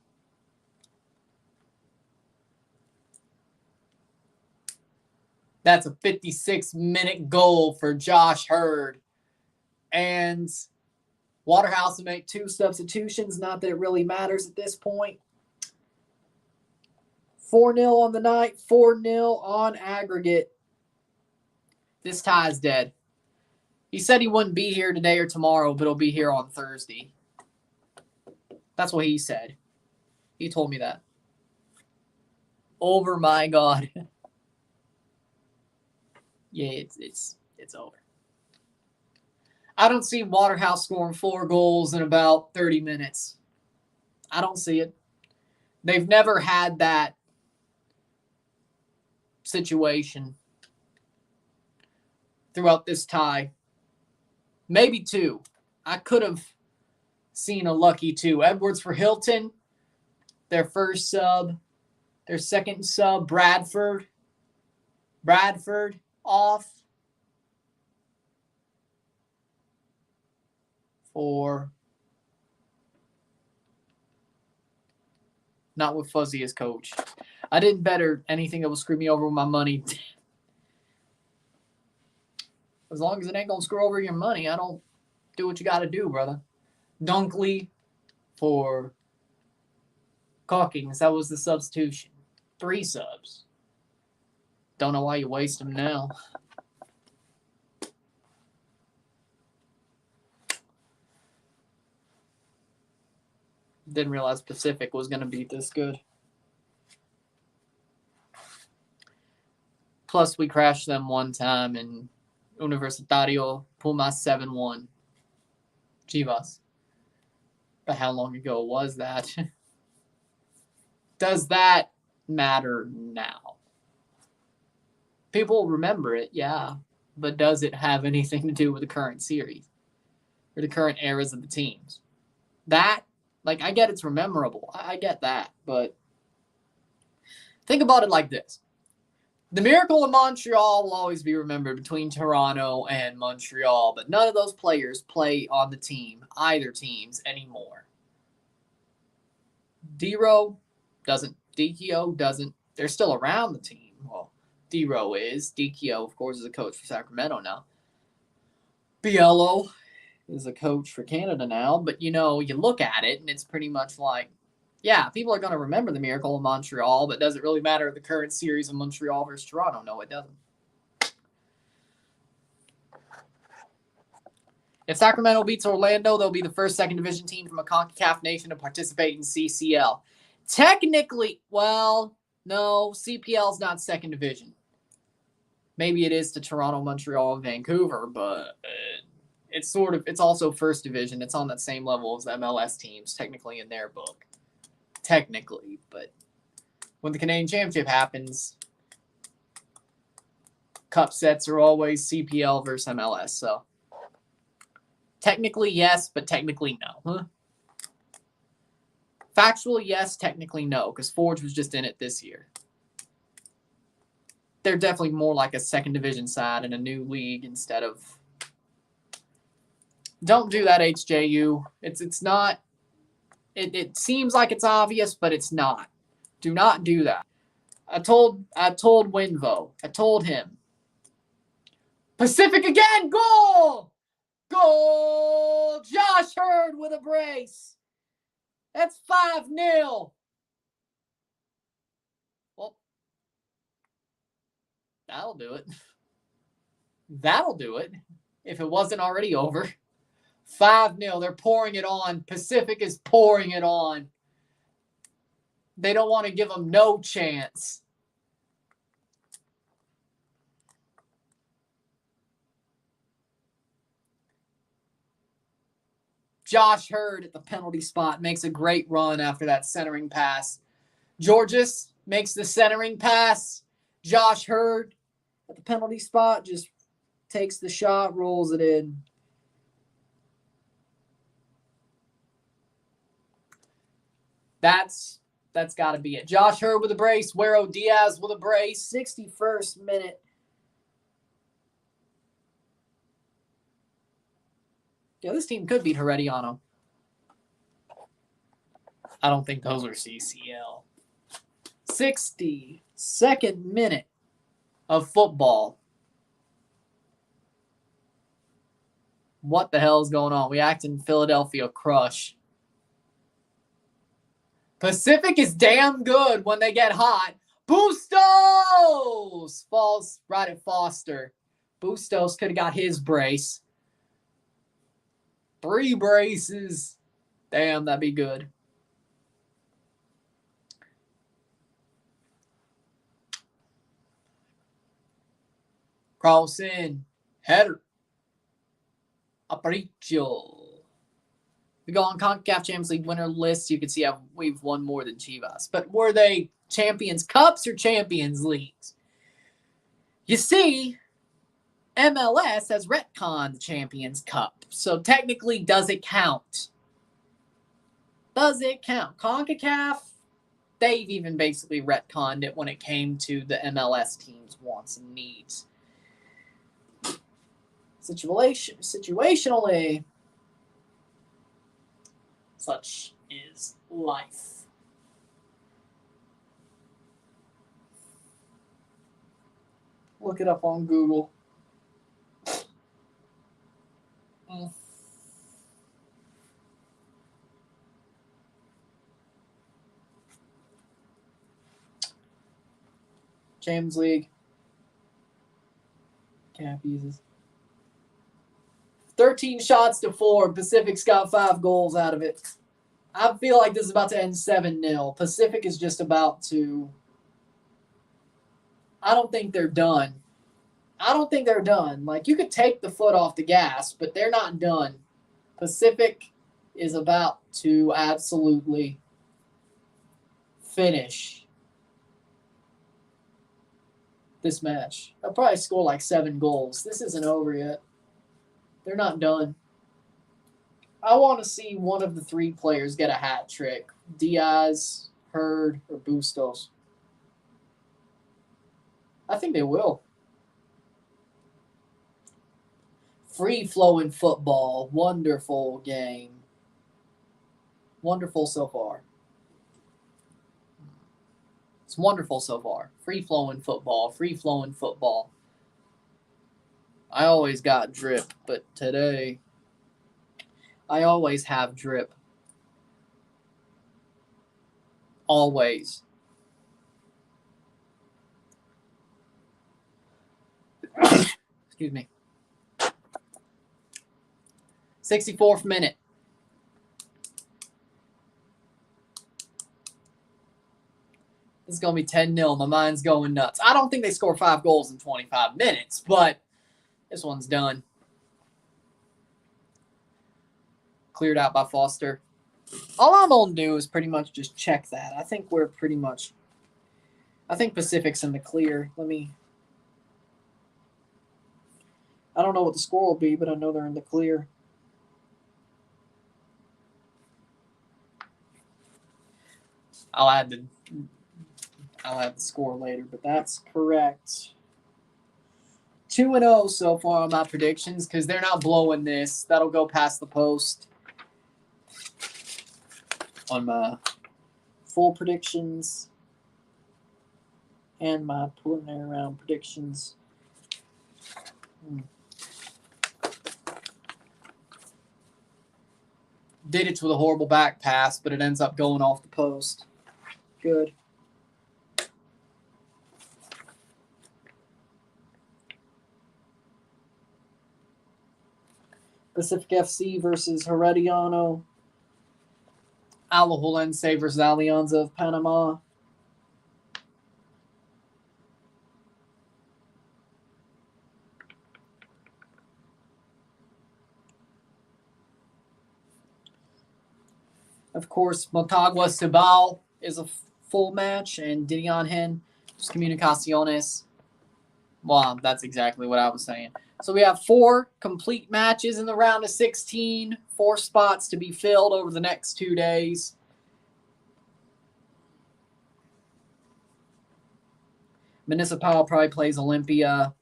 That's a 56-minute goal for Josh Hurd. And Waterhouse will make 2 substitutions. Not that it really matters at this point. 4-0 on the night, 4-0 on aggregate. This tie is dead. He said he wouldn't be here today or tomorrow, but he'll be here on Thursday. That's what he said. He told me that. Over, my God. Yeah, it's over. I don't see Waterhouse scoring 4 goals in about 30 minutes. I don't see it. They've never had that situation throughout this tie. Maybe 2. I could have seen a lucky 2. Edwards for Hilton, their first sub. Their second sub, Bradford. Bradford off for not with Fuzzy as coach. I didn't bet her anything that will screw me over with my money. As long as it ain't going to screw over your money, I don't do what you got to do, brother. Dunkley for Calkins. That was the substitution. 3 subs. Don't know why you waste them now. Didn't realize Pacific was going to be this good. Plus, we crashed them one time in Universitario Pumas 7-1. Chivas. But how long ago was that? Does that matter now? People remember it, yeah. But does it have anything to do with the current series? Or the current eras of the teams? That, like, I get it's memorable. I get that. But think about it like this. The Miracle of Montreal will always be remembered between Toronto and Montreal, but none of those players play on the team, either teams, anymore. D-Row doesn't. DKO doesn't. They're still around the team. Well, D-Row is. DKO, of course, is a coach for Sacramento now. Biello is a coach for Canada now, but, you know, you look at it, and it's pretty much like, yeah, people are going to remember the Miracle of Montreal, but does it really matter the current series of Montreal versus Toronto? No, it doesn't. If Sacramento beats Orlando, they'll be the first second division team from a CONCACAF nation to participate in CCL. Technically, well, no, CPL is not second division. Maybe it is to Toronto, Montreal, and Vancouver, but it's also first division. It's on that same level as the MLS teams, technically in their book. Technically, but when the Canadian Championship happens, cup sets are always CPL versus MLS. So technically yes, but technically no. Huh? Factually yes, technically no, because Forge was just in it this year. They're definitely more like a second division side in a new league instead of. Don't do that, HJU. It's not. It seems like it's obvious, but it's not. Do not do that. I told Winvo. I told him. Pacific again! Goal! Goal! Josh Hurd with a brace. That's 5-0. Well, that'll do it. That'll do it. If it wasn't already over. 5-0. They're pouring it on. Pacific is pouring it on. They don't want to give them no chance. Josh Hurd at the penalty spot makes a great run after that centering pass. Georges makes the centering pass. Josh Hurd at the penalty spot just takes the shot, rolls it in. That's got to be it. Josh Hurd with a brace. Wero Diaz with a brace. 61st minute. Yeah, this team could beat Herediano. I don't think those are CCL. 62nd minute of football. What the hell is going on? We act in Philadelphia crush. Pacific is damn good when they get hot. Bustos falls right at Foster. Bustos could have got his brace. 3 braces. Damn, that'd be good. Cross in. Header. Aparicio. We go on CONCACAF Champions League winner list. You can see how we've won more than Chivas. But were they Champions Cups or Champions Leagues? You see, MLS has retconned the Champions Cup. So technically, does it count? Does it count? CONCACAF, they've even basically retconned it when it came to the MLS teams' wants and needs. Situationally, such is life. Look it up on Google. Champions League. Cap uses 13 shots to 4. Pacific's got 5 goals out of it. I feel like this is about to end 7-0. Pacific is just about to... I don't think they're done. Like, you could take the foot off the gas, but they're not done. Pacific is about to absolutely finish this match. They'll probably score like 7 goals. This isn't over yet. They're not done. I want to see one of the 3 players get a hat trick. Diaz, Hurd, or Bustos. I think they will. Free-flowing football. Wonderful game. Wonderful so far. It's wonderful so far. Free-flowing football. Free-flowing football. I always got drip, but today I always have drip. Always. Excuse me. 64th minute. This is going to be 10-0. My mind's going nuts. I don't think they score 5 goals in 25 minutes, but this one's done. Cleared out by Foster. All I'm going to do is pretty much just check that. I think we're pretty much... I think Pacific's in the clear. I don't know what the score will be, but I know they're in the clear. I'll add the score later, but that's correct. 2-0 so far on my predictions because they're not blowing this. That'll go past the post on my full predictions and my preliminary round predictions. Did it with a horrible back pass, but it ends up going off the post. Good. Pacific FC versus Herediano. Alajuelense versus Alianza of Panama. Of course, Motagua Cibao is a full match, and Didion Hen, Comunicaciones. Well, that's exactly what I was saying. So we have 4 complete matches in the round of 16, 4 spots to be filled over the next 2 days. Municipal probably plays Olympia.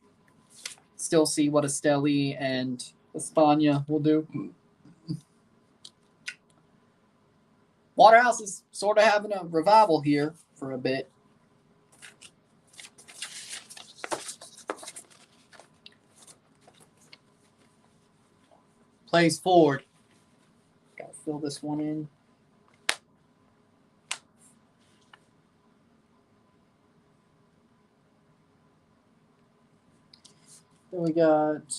Still see what Esteli and España will do. Waterhouse is sort of having a revival here for a bit. Plays forward. Got to fill this one in. Then we got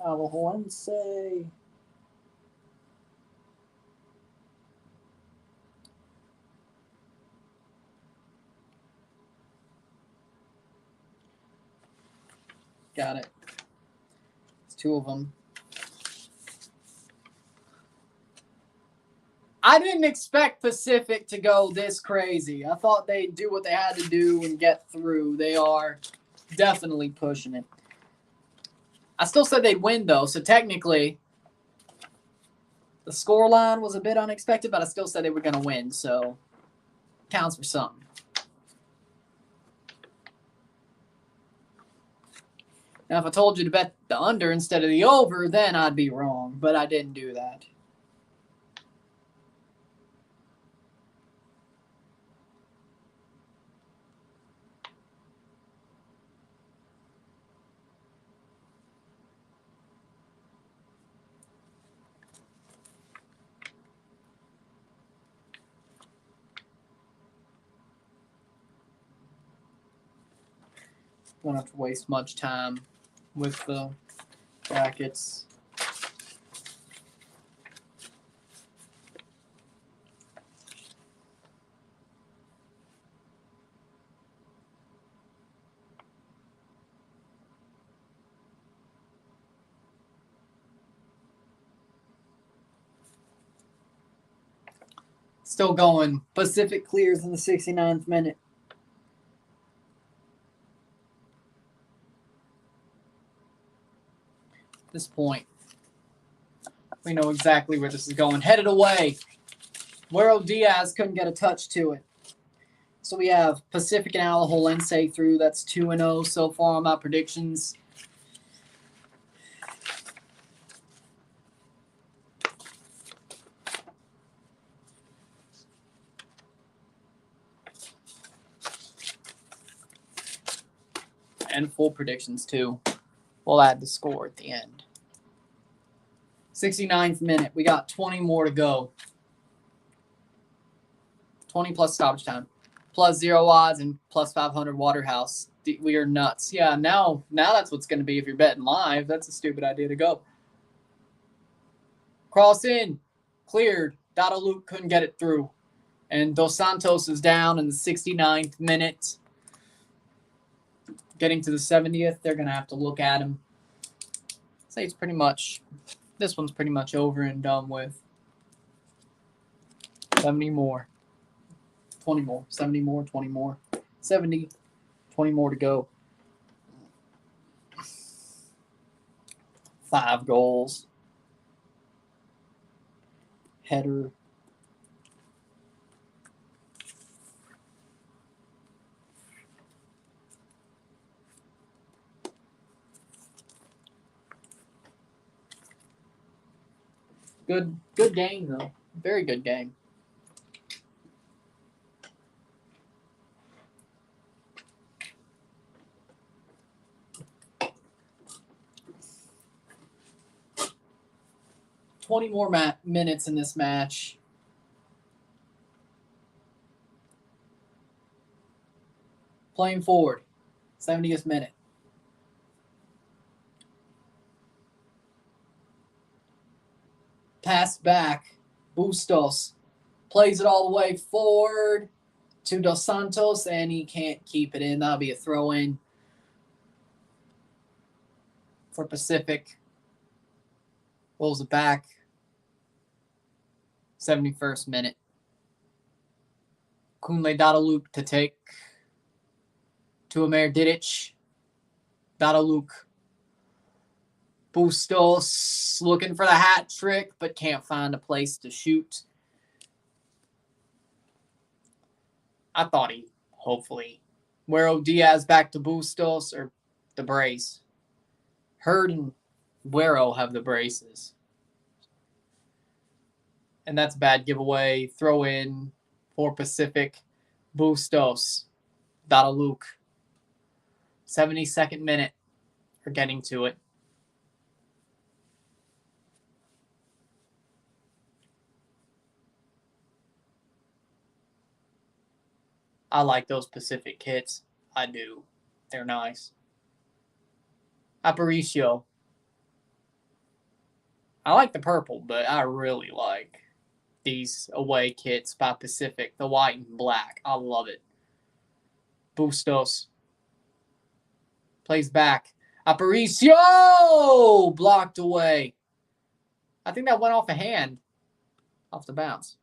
Alajuelense. Got it. It's two of them. I didn't expect Pacific to go this crazy. I thought they'd do what they had to do and get through. They are definitely pushing it. I still said they'd win, though, so technically the scoreline was a bit unexpected, but I still said they were going to win, so counts for something. Now, if I told you to bet the under instead of the over, then I'd be wrong, but I didn't do that. Don't have to waste much time with the brackets. Still going. Pacific clears in the 69th minute. At this point, we know exactly where this is going. Headed away. Guero Diaz couldn't get a touch to it. So we have Pacific and Alajuelense through. That's 2-0 so far on my predictions. And full predictions, too. We'll add the score at the end. 69th minute. We got 20 more to go. 20 plus stoppage time. Plus 0 odds and plus 500 Waterhouse. We are nuts. Yeah, now that's what's going to be if you're betting live. That's a stupid idea to go. Cross in. Cleared. Dada Luke couldn't get it through. And Dos Santos is down in the 69th minute. Getting to the 70th, they're going to have to look at him. Say it's pretty much, this one's pretty much over and done with. 70 more. 20 more. 70 more, 20 more. 70, 20 more to go. 5 goals. Header. Good game, though. Very good game. $20 more minutes in this match. Playing forward. 70th minute. Pass back. Bustos plays it all the way forward to Dos Santos, and he can't keep it in. That'll be a throw-in for Pacific. Rolls it back. 71st minute. Kunle Dadaluk to take to Amer Didic. Dadaluk. Bustos looking for the hat trick, but can't find a place to shoot. I thought he, hopefully. Guero Diaz back to Bustos, or the brace. Hurd and Guero have the braces. And that's a bad giveaway. Throw in for Pacific. Bustos. Luke. 72nd minute. We're getting to it. I like those Pacific kits. I do. They're nice. Aparicio. I like the purple, but I really like these away kits by Pacific. The white and black. I love it. Bustos. Plays back. Aparicio! Blocked away. I think that went off a hand. Off the bounce.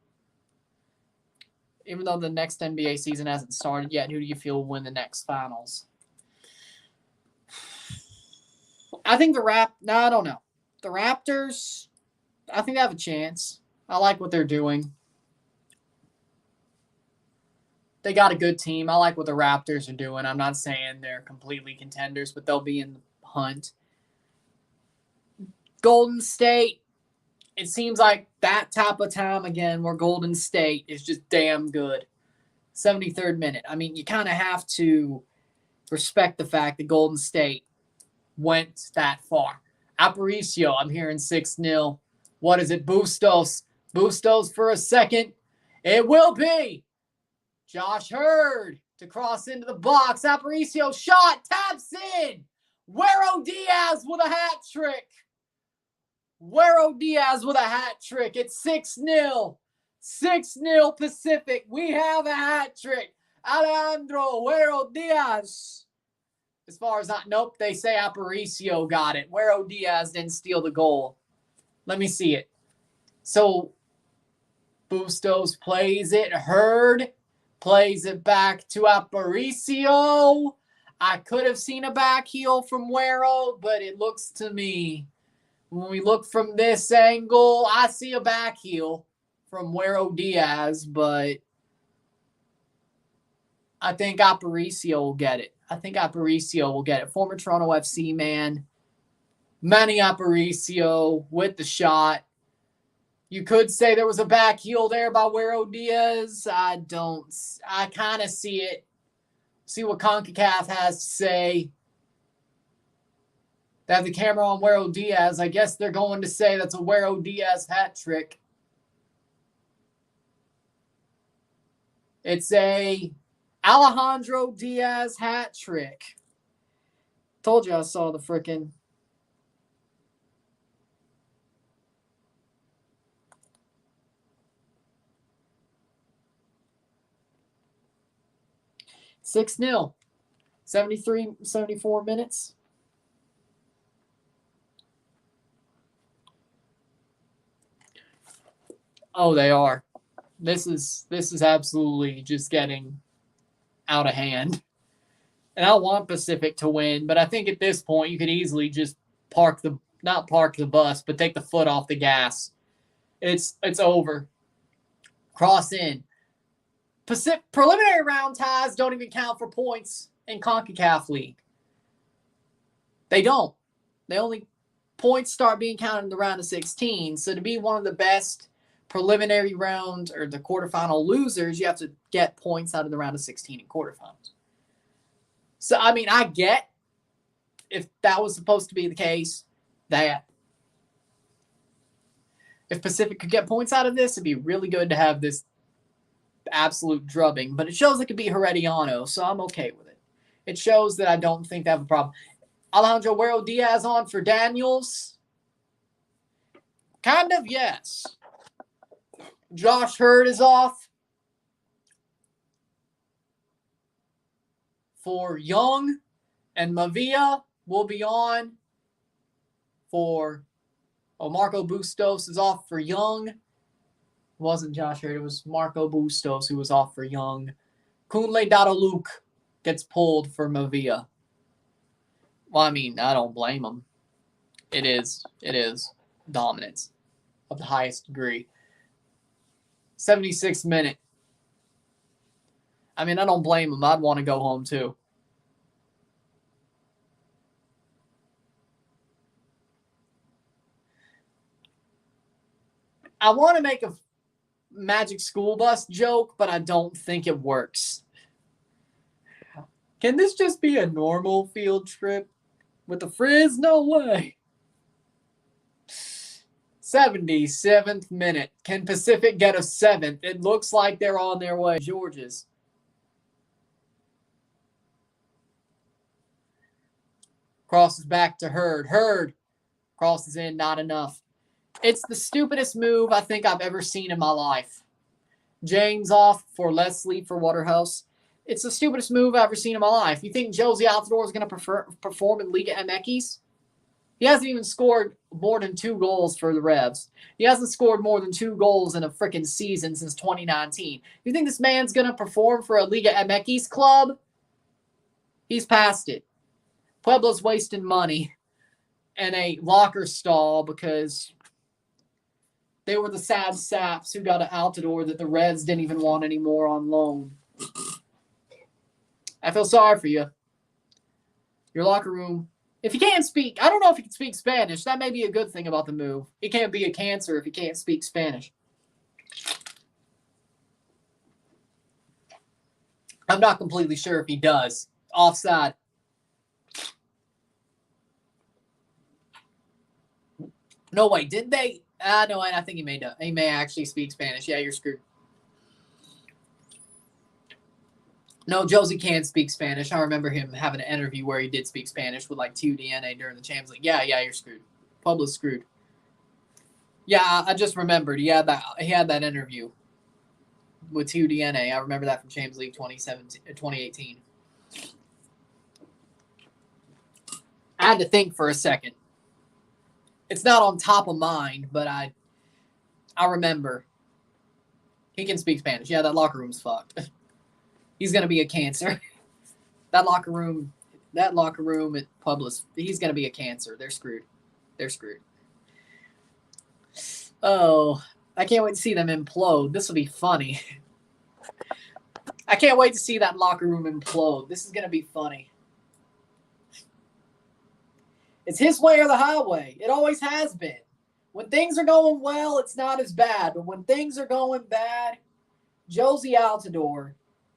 Even though the next NBA season hasn't started yet, who do you feel will win the next finals? I think I don't know. The Raptors, I think they have a chance. I like what they're doing. They got a good team. I like what the Raptors are doing. I'm not saying they're completely contenders, but they'll be in the hunt. Golden State, it seems like that type of time again where Golden State is just damn good. 73rd minute. I mean, you kind of have to respect the fact that Golden State went that far. Aparicio, I'm hearing 6-0. What is it? Bustos. Bustos for a second. It will be. Josh Hurd to cross into the box. Aparicio shot. Taps in. Guero Diaz with a hat trick. Guero Diaz with a hat trick. It's 6-0. 6-0 Pacific. We have a hat trick. Alejandro Guero Diaz. As far as nope, they say Aparicio got it. Guero Diaz didn't steal the goal. Let me see it. So, Bustos plays it. Hurd plays it back to Aparicio. I could have seen a back heel from Guero, but it looks to me, when we look from this angle, I see a back heel from Guero Diaz, but I think Aparicio will get it. Former Toronto FC man. Manny Aparicio with the shot. You could say there was a back heel there by Guero Diaz. I kind of see it. See what CONCACAF has to say. They have the camera on Guero Diaz. I guess they're going to say that's a Guero Diaz hat trick. It's a Alejandro Diaz hat trick. Told you I saw the frickin' $6-0. 74 minutes. Oh, they are. This is absolutely just getting out of hand. And I want Pacific to win, but I think at this point you could easily just not park the bus, but take the foot off the gas. It's over. Cross in. Pacific preliminary round ties don't even count for points in CONCACAF League. They don't. They only points start being counted in the round of 16. So to be one of the best preliminary round or the quarterfinal losers, you have to get points out of the round of 16 in quarterfinals. So, I mean, I get if that was supposed to be the case, that if Pacific could get points out of this, it'd be really good to have this absolute drubbing. But it shows it could be Herediano, so I'm okay with it. It shows that I don't think they have a problem. Alejandro Guero Diaz on for Daniels? Kind of, yes. Josh Hurd is off for Young, and Mavia will be on for Marco Bustos is off for Young. It wasn't Josh Hurd, it was Marco Bustos who was off for Young. Kunle Luke gets pulled for Mavia. Well, I mean, I don't blame him. It is dominance of the highest degree. 76th minute. I mean, I don't blame him. I'd want to go home too. I want to make magic school bus joke, but I don't think it works. Can this just be a normal field trip with the Frizz? No way. 77th minute. Can Pacific get a 7th? It looks like they're on their way. Georges. Crosses back to Hurd. Hurd crosses in, not enough. It's the stupidest move I think I've ever seen in my life. James off for Leslie for Waterhouse. It's the stupidest move I've ever seen in my life. You think Josie Altidore is going to perform in Liga MX? He hasn't even scored more than 2 goals for the Revs. He hasn't scored more than 2 goals in a freaking season since 2019. You think this man's going to perform for a Liga MX club? He's past it. Puebla's wasting money in a locker stall because they were the sad saps who got an Altidore that the Reds didn't even want anymore on loan. I feel sorry for you. Your locker room. If you can't speak, I don't know if you can speak Spanish. That may be a good thing about the move. He can't be a cancer if he can't speak Spanish. I'm not completely sure if he does. Offside. No, wait, did they? No, I think he may actually speak Spanish. Yeah, you're screwed. No, Josie can speak Spanish. I remember him having an interview where he did speak Spanish with like TUDNA during the Champions League. Yeah, you're screwed. Puebla's screwed. Yeah, I just remembered. He had that interview with TUDNA. I remember that from Champions League 2018. I had to think for a second. It's not on top of mind, but I remember. He can speak Spanish. Yeah, that locker room's fucked. He's going to be a cancer. That locker room at Puebla's, he's going to be a cancer. They're screwed. Oh, I can't wait to see them implode. This will be funny. I can't wait to see that locker room implode. This is going to be funny. It's his way or the highway. It always has been. When things are going well, it's not as bad. But when things are going bad, Josie Altidore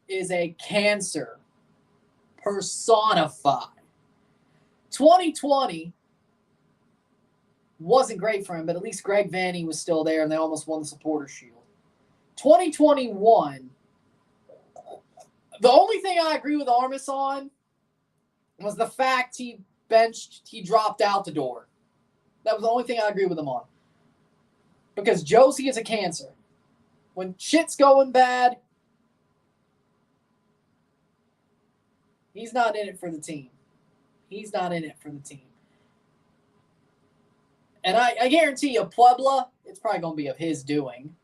is a cancer personified. 2020 wasn't great for him, but at least Greg Vanny was still there, and they almost won the Supporters' Shield. 2021, the only thing I agree with Armis on was the fact he dropped Altidore. That was the only thing I agree with him on. Because Josie is a cancer. When shit's going bad, he's not in it for the team. And I guarantee you, Puebla, it's probably going to be of his doing.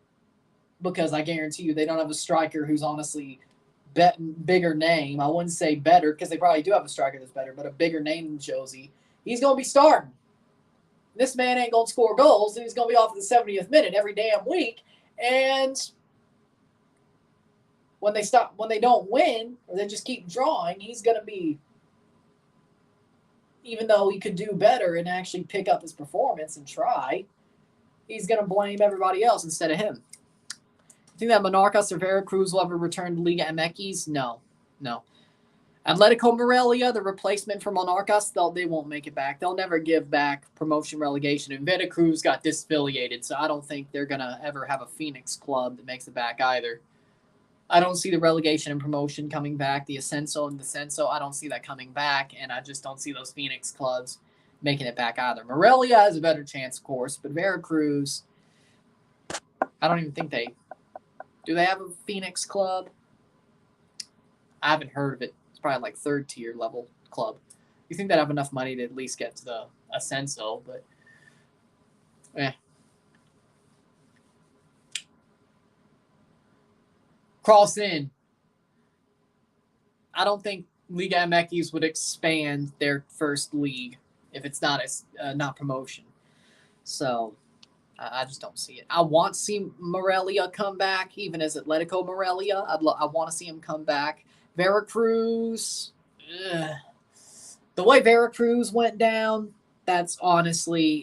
Because I guarantee you, they don't have a striker who's honestly bigger name. I wouldn't say better, because they probably do have a striker that's better, but a bigger name than Josie. He's going to be starting. This man ain't going to score goals, and he's going to be off at the 70th minute every damn week. And when they don't win, or they just keep drawing, he's going to be, even though he could do better and actually pick up his performance and try, he's going to blame everybody else instead of him. You think that Monarcas or Veracruz will ever return to Liga MX? No. Atletico Morelia, the replacement for Monarcas, they won't make it back. They'll never give back promotion relegation. And Veracruz got disaffiliated, so I don't think they're going to ever have a Phoenix club that makes it back either. I don't see the relegation and promotion coming back. The Ascenso and Descenso, I don't see that coming back, and I just don't see those Phoenix clubs making it back either. Morelia has a better chance, of course, but Veracruz, I don't even think do they have a Phoenix club? I haven't heard of it. It's probably like 3rd-tier level club. You think they'd have enough money to at least get to the Ascenso, but Cross in. I don't think Liga MX would expand their first league if it's not not promotion. So I just don't see it. I want to see Morelia come back, even as Atletico Morelia. I want to see him come back. Veracruz, the way Veracruz went down, that's a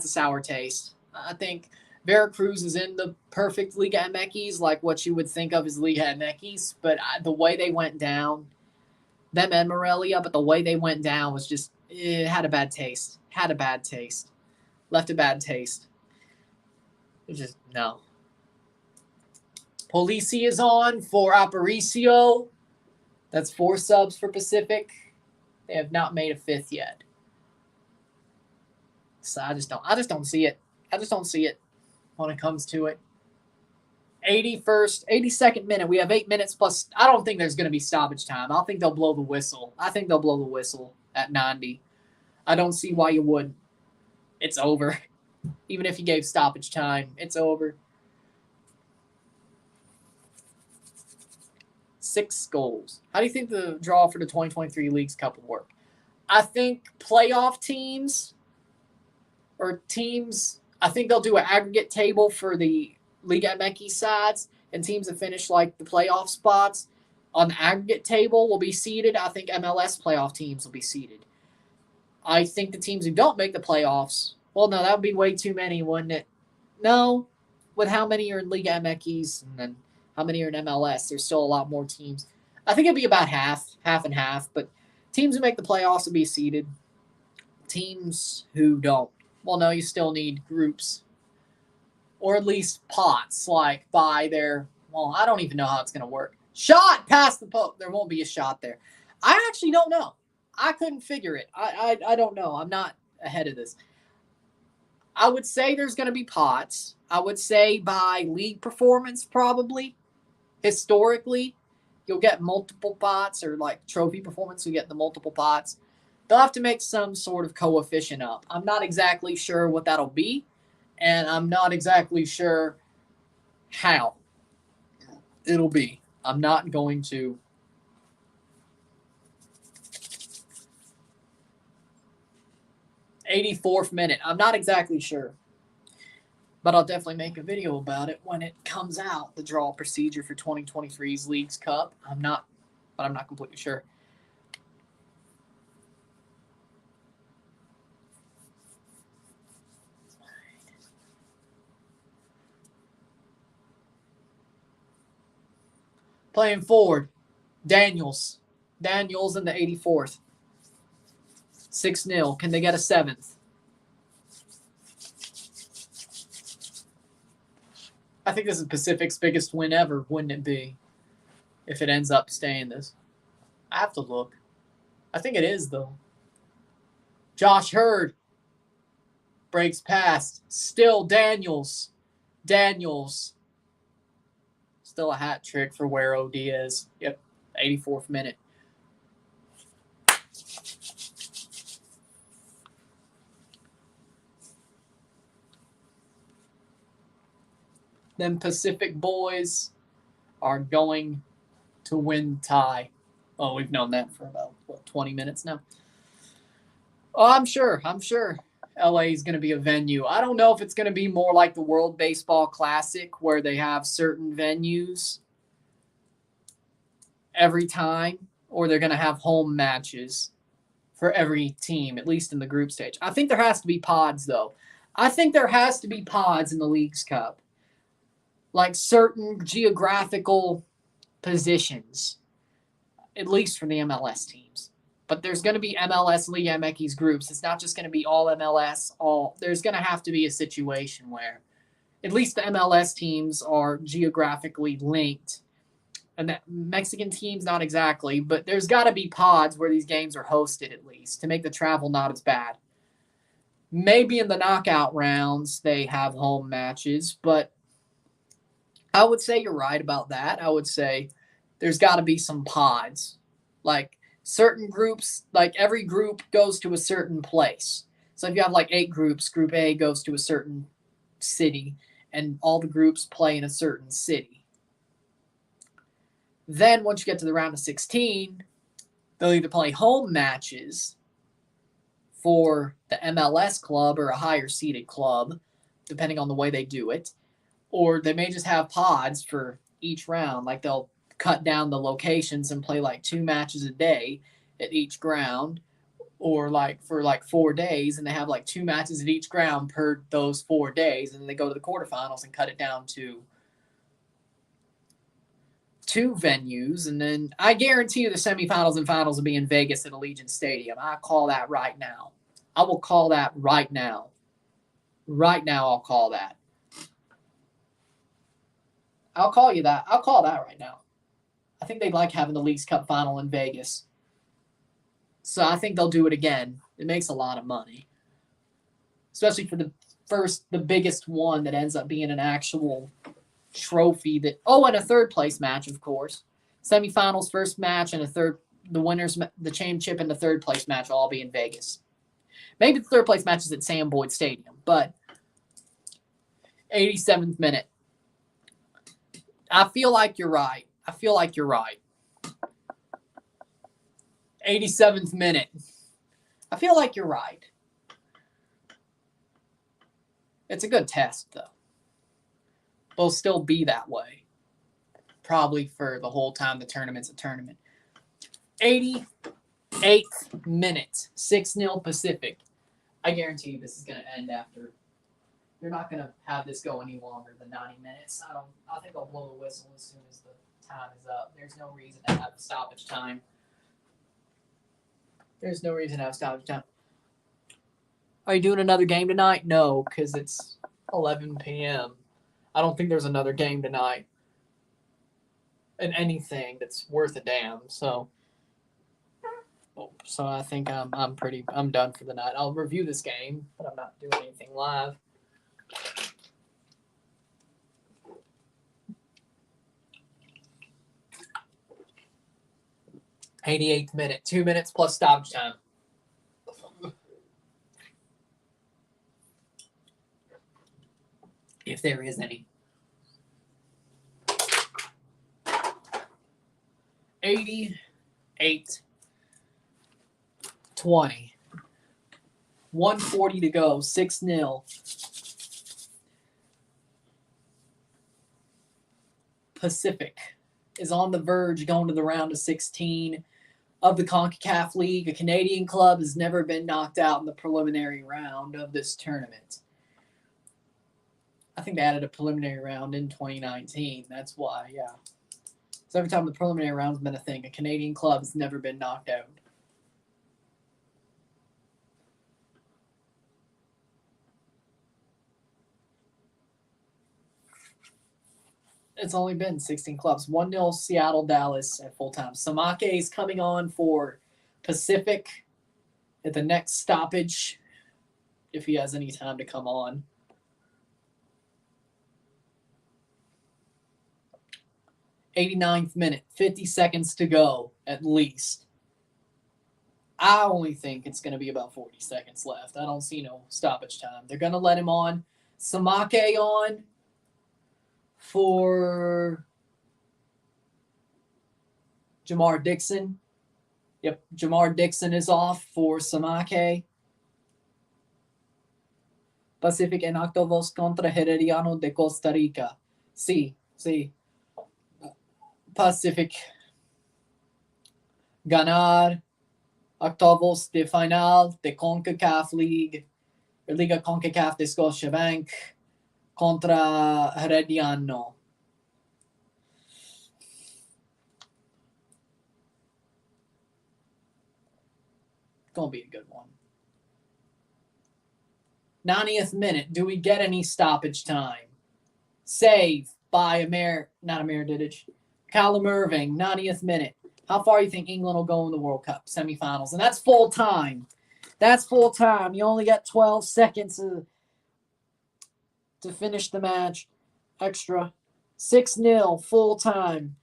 sour taste. I think Veracruz is in the perfect Liga MX, like what you would think of as Liga MX, but the way they went down, them and Morelia, but the way they went down was just, it had a bad taste. Had a bad taste. Left a bad taste. It just, no. Polisi is on for Aparicio. That's 4 subs for Pacific. They have not made a 5th yet. So I just don't see it. I just don't see it when it comes to it. 82nd minute. We have 8 minutes plus. I don't think there's going to be stoppage time. I don't think they'll blow the whistle. I think they'll blow the whistle at 90. I don't see why you wouldn't. It's over. Even if you gave stoppage time, it's over. 6 goals. How do you think the draw for the 2023 Leagues Cup will work? I think playoff teams or teams, I think they'll do an aggregate table for the Liga MX sides, and teams that finish like the playoff spots on the aggregate table will be seeded. I think MLS playoff teams will be seeded. I think the teams who don't make the playoffs, well, no, that would be way too many, wouldn't it? No, with how many are in Liga MX and then how many are in MLS, there's still a lot more teams. I think it'd be about half and half, but teams who make the playoffs will be seeded. Teams who don't, well, no, you still need groups or at least pots, like by their, well, I don't even know how it's going to work. Shot past the post. There won't be a shot there. I actually don't know. I couldn't figure it. I don't know. I'm not ahead of this. I would say there's going to be pots. I would say by league performance, probably. Historically, you'll get multiple pots, or like trophy performance, you get the multiple pots. They'll have to make some sort of coefficient up. I'm not exactly sure what that'll be, and I'm not exactly sure how it'll be. I'm not going to. '84th minute. I'm not exactly sure. But I'll definitely make a video about it when it comes out, the draw procedure for 2023's Leagues Cup. I'm not completely sure. Playing forward, Daniels. Daniels in the 84th. 6-0. Can they get a 7th? I think this is Pacific's biggest win ever, wouldn't it be? If it ends up staying this. I have to look. I think it is, though. Josh Hurd breaks past. Still Daniels. Daniels. Still a hat trick for Wero Diaz. Yep, 84th minute. Then Pacific boys are going to win tie. Oh, we've known that for about, 20 minutes now? Oh, I'm sure. LA is going to be a venue. I don't know if it's going to be more like the World Baseball Classic where they have certain venues every time, or they're going to have home matches for every team, at least in the group stage. I think there has to be pods, though. I think there has to be pods in the Leagues Cup. Like certain geographical positions, at least for the MLS teams. But there's going to be MLS Liga MX groups. It's not just going to be all MLS. There's going to have to be a situation where at least the MLS teams are geographically linked. And the Mexican teams, not exactly. But there's got to be pods where these games are hosted at least to make the travel not as bad. Maybe in the knockout rounds they have home matches, but I would say you're right about that. I would say there's got to be some pods. Like certain groups, like every group goes to a certain place. So if you have like 8 groups, Group A goes to a certain city, and all the groups play in a certain city. Then once you get to the round of 16, they'll either play home matches for the MLS club or a higher seeded club, depending on the way they do it. Or they may just have pods for each round. Like they'll cut down the locations and play like 2 matches a day at each ground. or like for like 4 days, and they have like 2 matches at each ground per those 4 days, and then they go to the quarterfinals and cut it down to 2 venues, and then I guarantee you the semifinals and finals will be in Vegas at Allegiant Stadium. I call that right now. I will call that right now. Right now, I'll call that. I'll call you that. I'll call that right now. I think they'd like having the Leagues Cup final in Vegas. So I think they'll do it again. It makes a lot of money. Especially for the biggest one that ends up being an actual trophy that, and a third place match, of course. Semifinals, first match, and the winners, the championship, and the third place match will all be in Vegas. Maybe the third place match is at Sam Boyd Stadium, but 87th minute. I feel like you're right. 87th minute. I feel like you're right. It's a good test, though. Will still be that way. Probably for the whole time the tournament's a tournament. 88th minute. 6-0 Pacific. I guarantee you this is going to end after. You're not going to have this go any longer than 90 minutes. I think I'll blow the whistle as soon as the time is up. There's no reason to have stoppage time. Are you doing another game tonight? No, because it's 11 p.m. I don't think there's another game tonight. And anything that's worth a damn. So I think I'm done for the night. I'll review this game, but I'm not doing anything live. '88th minute, 2 minutes plus stoppage time. If there is any. 88-20. 1:40 to go. 6-0. Pacific is on the verge going to the round of 16 of the CONCACAF League. A Canadian club has never been knocked out in the preliminary round of this tournament. I think they added a preliminary round in 2019. That's why, yeah. So every time the preliminary round's been a thing, a Canadian club has never been knocked out. It's only been 16 clubs. 1-0 Seattle, Dallas at full time. Samake is coming on for Pacific at the next stoppage, if he has any time to come on. 89th minute, 50 seconds to go at least. I only think it's going to be about 40 seconds left. I don't see no stoppage time. They're going to let him on. Samake on for Jamar Dixon. Yep, Jamar Dixon is off for Samake. Pacific en octavos contra Herediano de Costa Rica. Sí. Pacific ganar octavos de final de CONCACAF League, Liga CONCACAF de Scotiabank contra Herediano. Gonna be a good one. 90th minute. Do we get any stoppage time? Save by not Amir Didic. Callum Irving, 90th minute. How far do you think England will go in the World Cup semifinals? And that's full time. You only got 12 seconds to finish the match. Extra. 6-0, full time.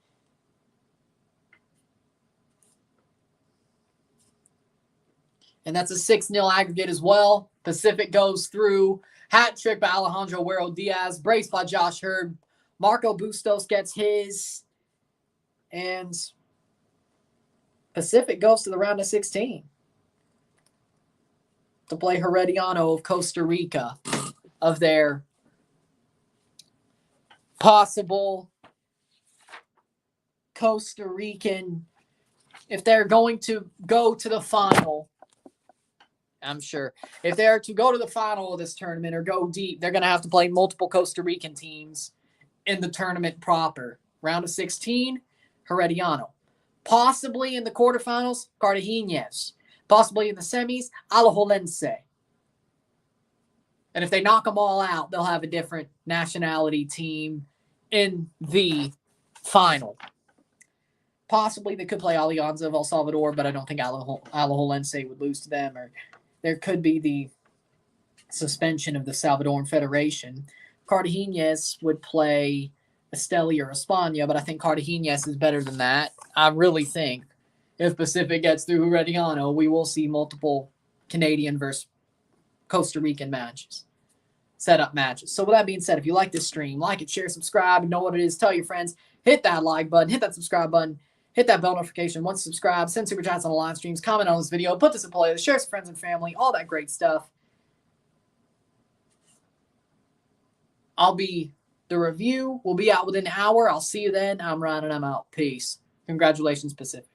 And that's a 6-0 aggregate as well. Pacific goes through. Hat trick by Alejandro Huero Diaz. Brace by Josh Hurd. Marco Bustos gets his. And Pacific goes to the round of 16 to play Herediano of Costa Rica, of their possible Costa Rican, if they're going to go to the final, I'm sure. If they're to go to the final of this tournament or go deep, they're going to have to play multiple Costa Rican teams in the tournament proper. Round of 16, Herediano. Possibly in the quarterfinals, Cartaginés. Possibly in the semis, Alajuelense. And if they knock them all out, they'll have a different nationality team in the final. Possibly they could play Alianza of El Salvador, but I don't think Alajuelense would lose to them. Or there could be the suspension of the Salvadoran Federation. Cartaginés would play Esteli or España, but I think Cartaginés is better than that. I really think if Pacific gets through Herediano, we will see multiple Canadian versus Costa Rican matches, setup matches. So with that being said, if you like this stream, like it, share, subscribe, and know what it is, tell your friends, hit that like button, hit that subscribe button, hit that bell notification. Once subscribed, send super chats on the live streams, comment on this video, put this in playlist, share with friends and family, all that great stuff. The review will be out within an hour. I'll see you then. I'm Ryan and I'm out. Peace. Congratulations, Pacific.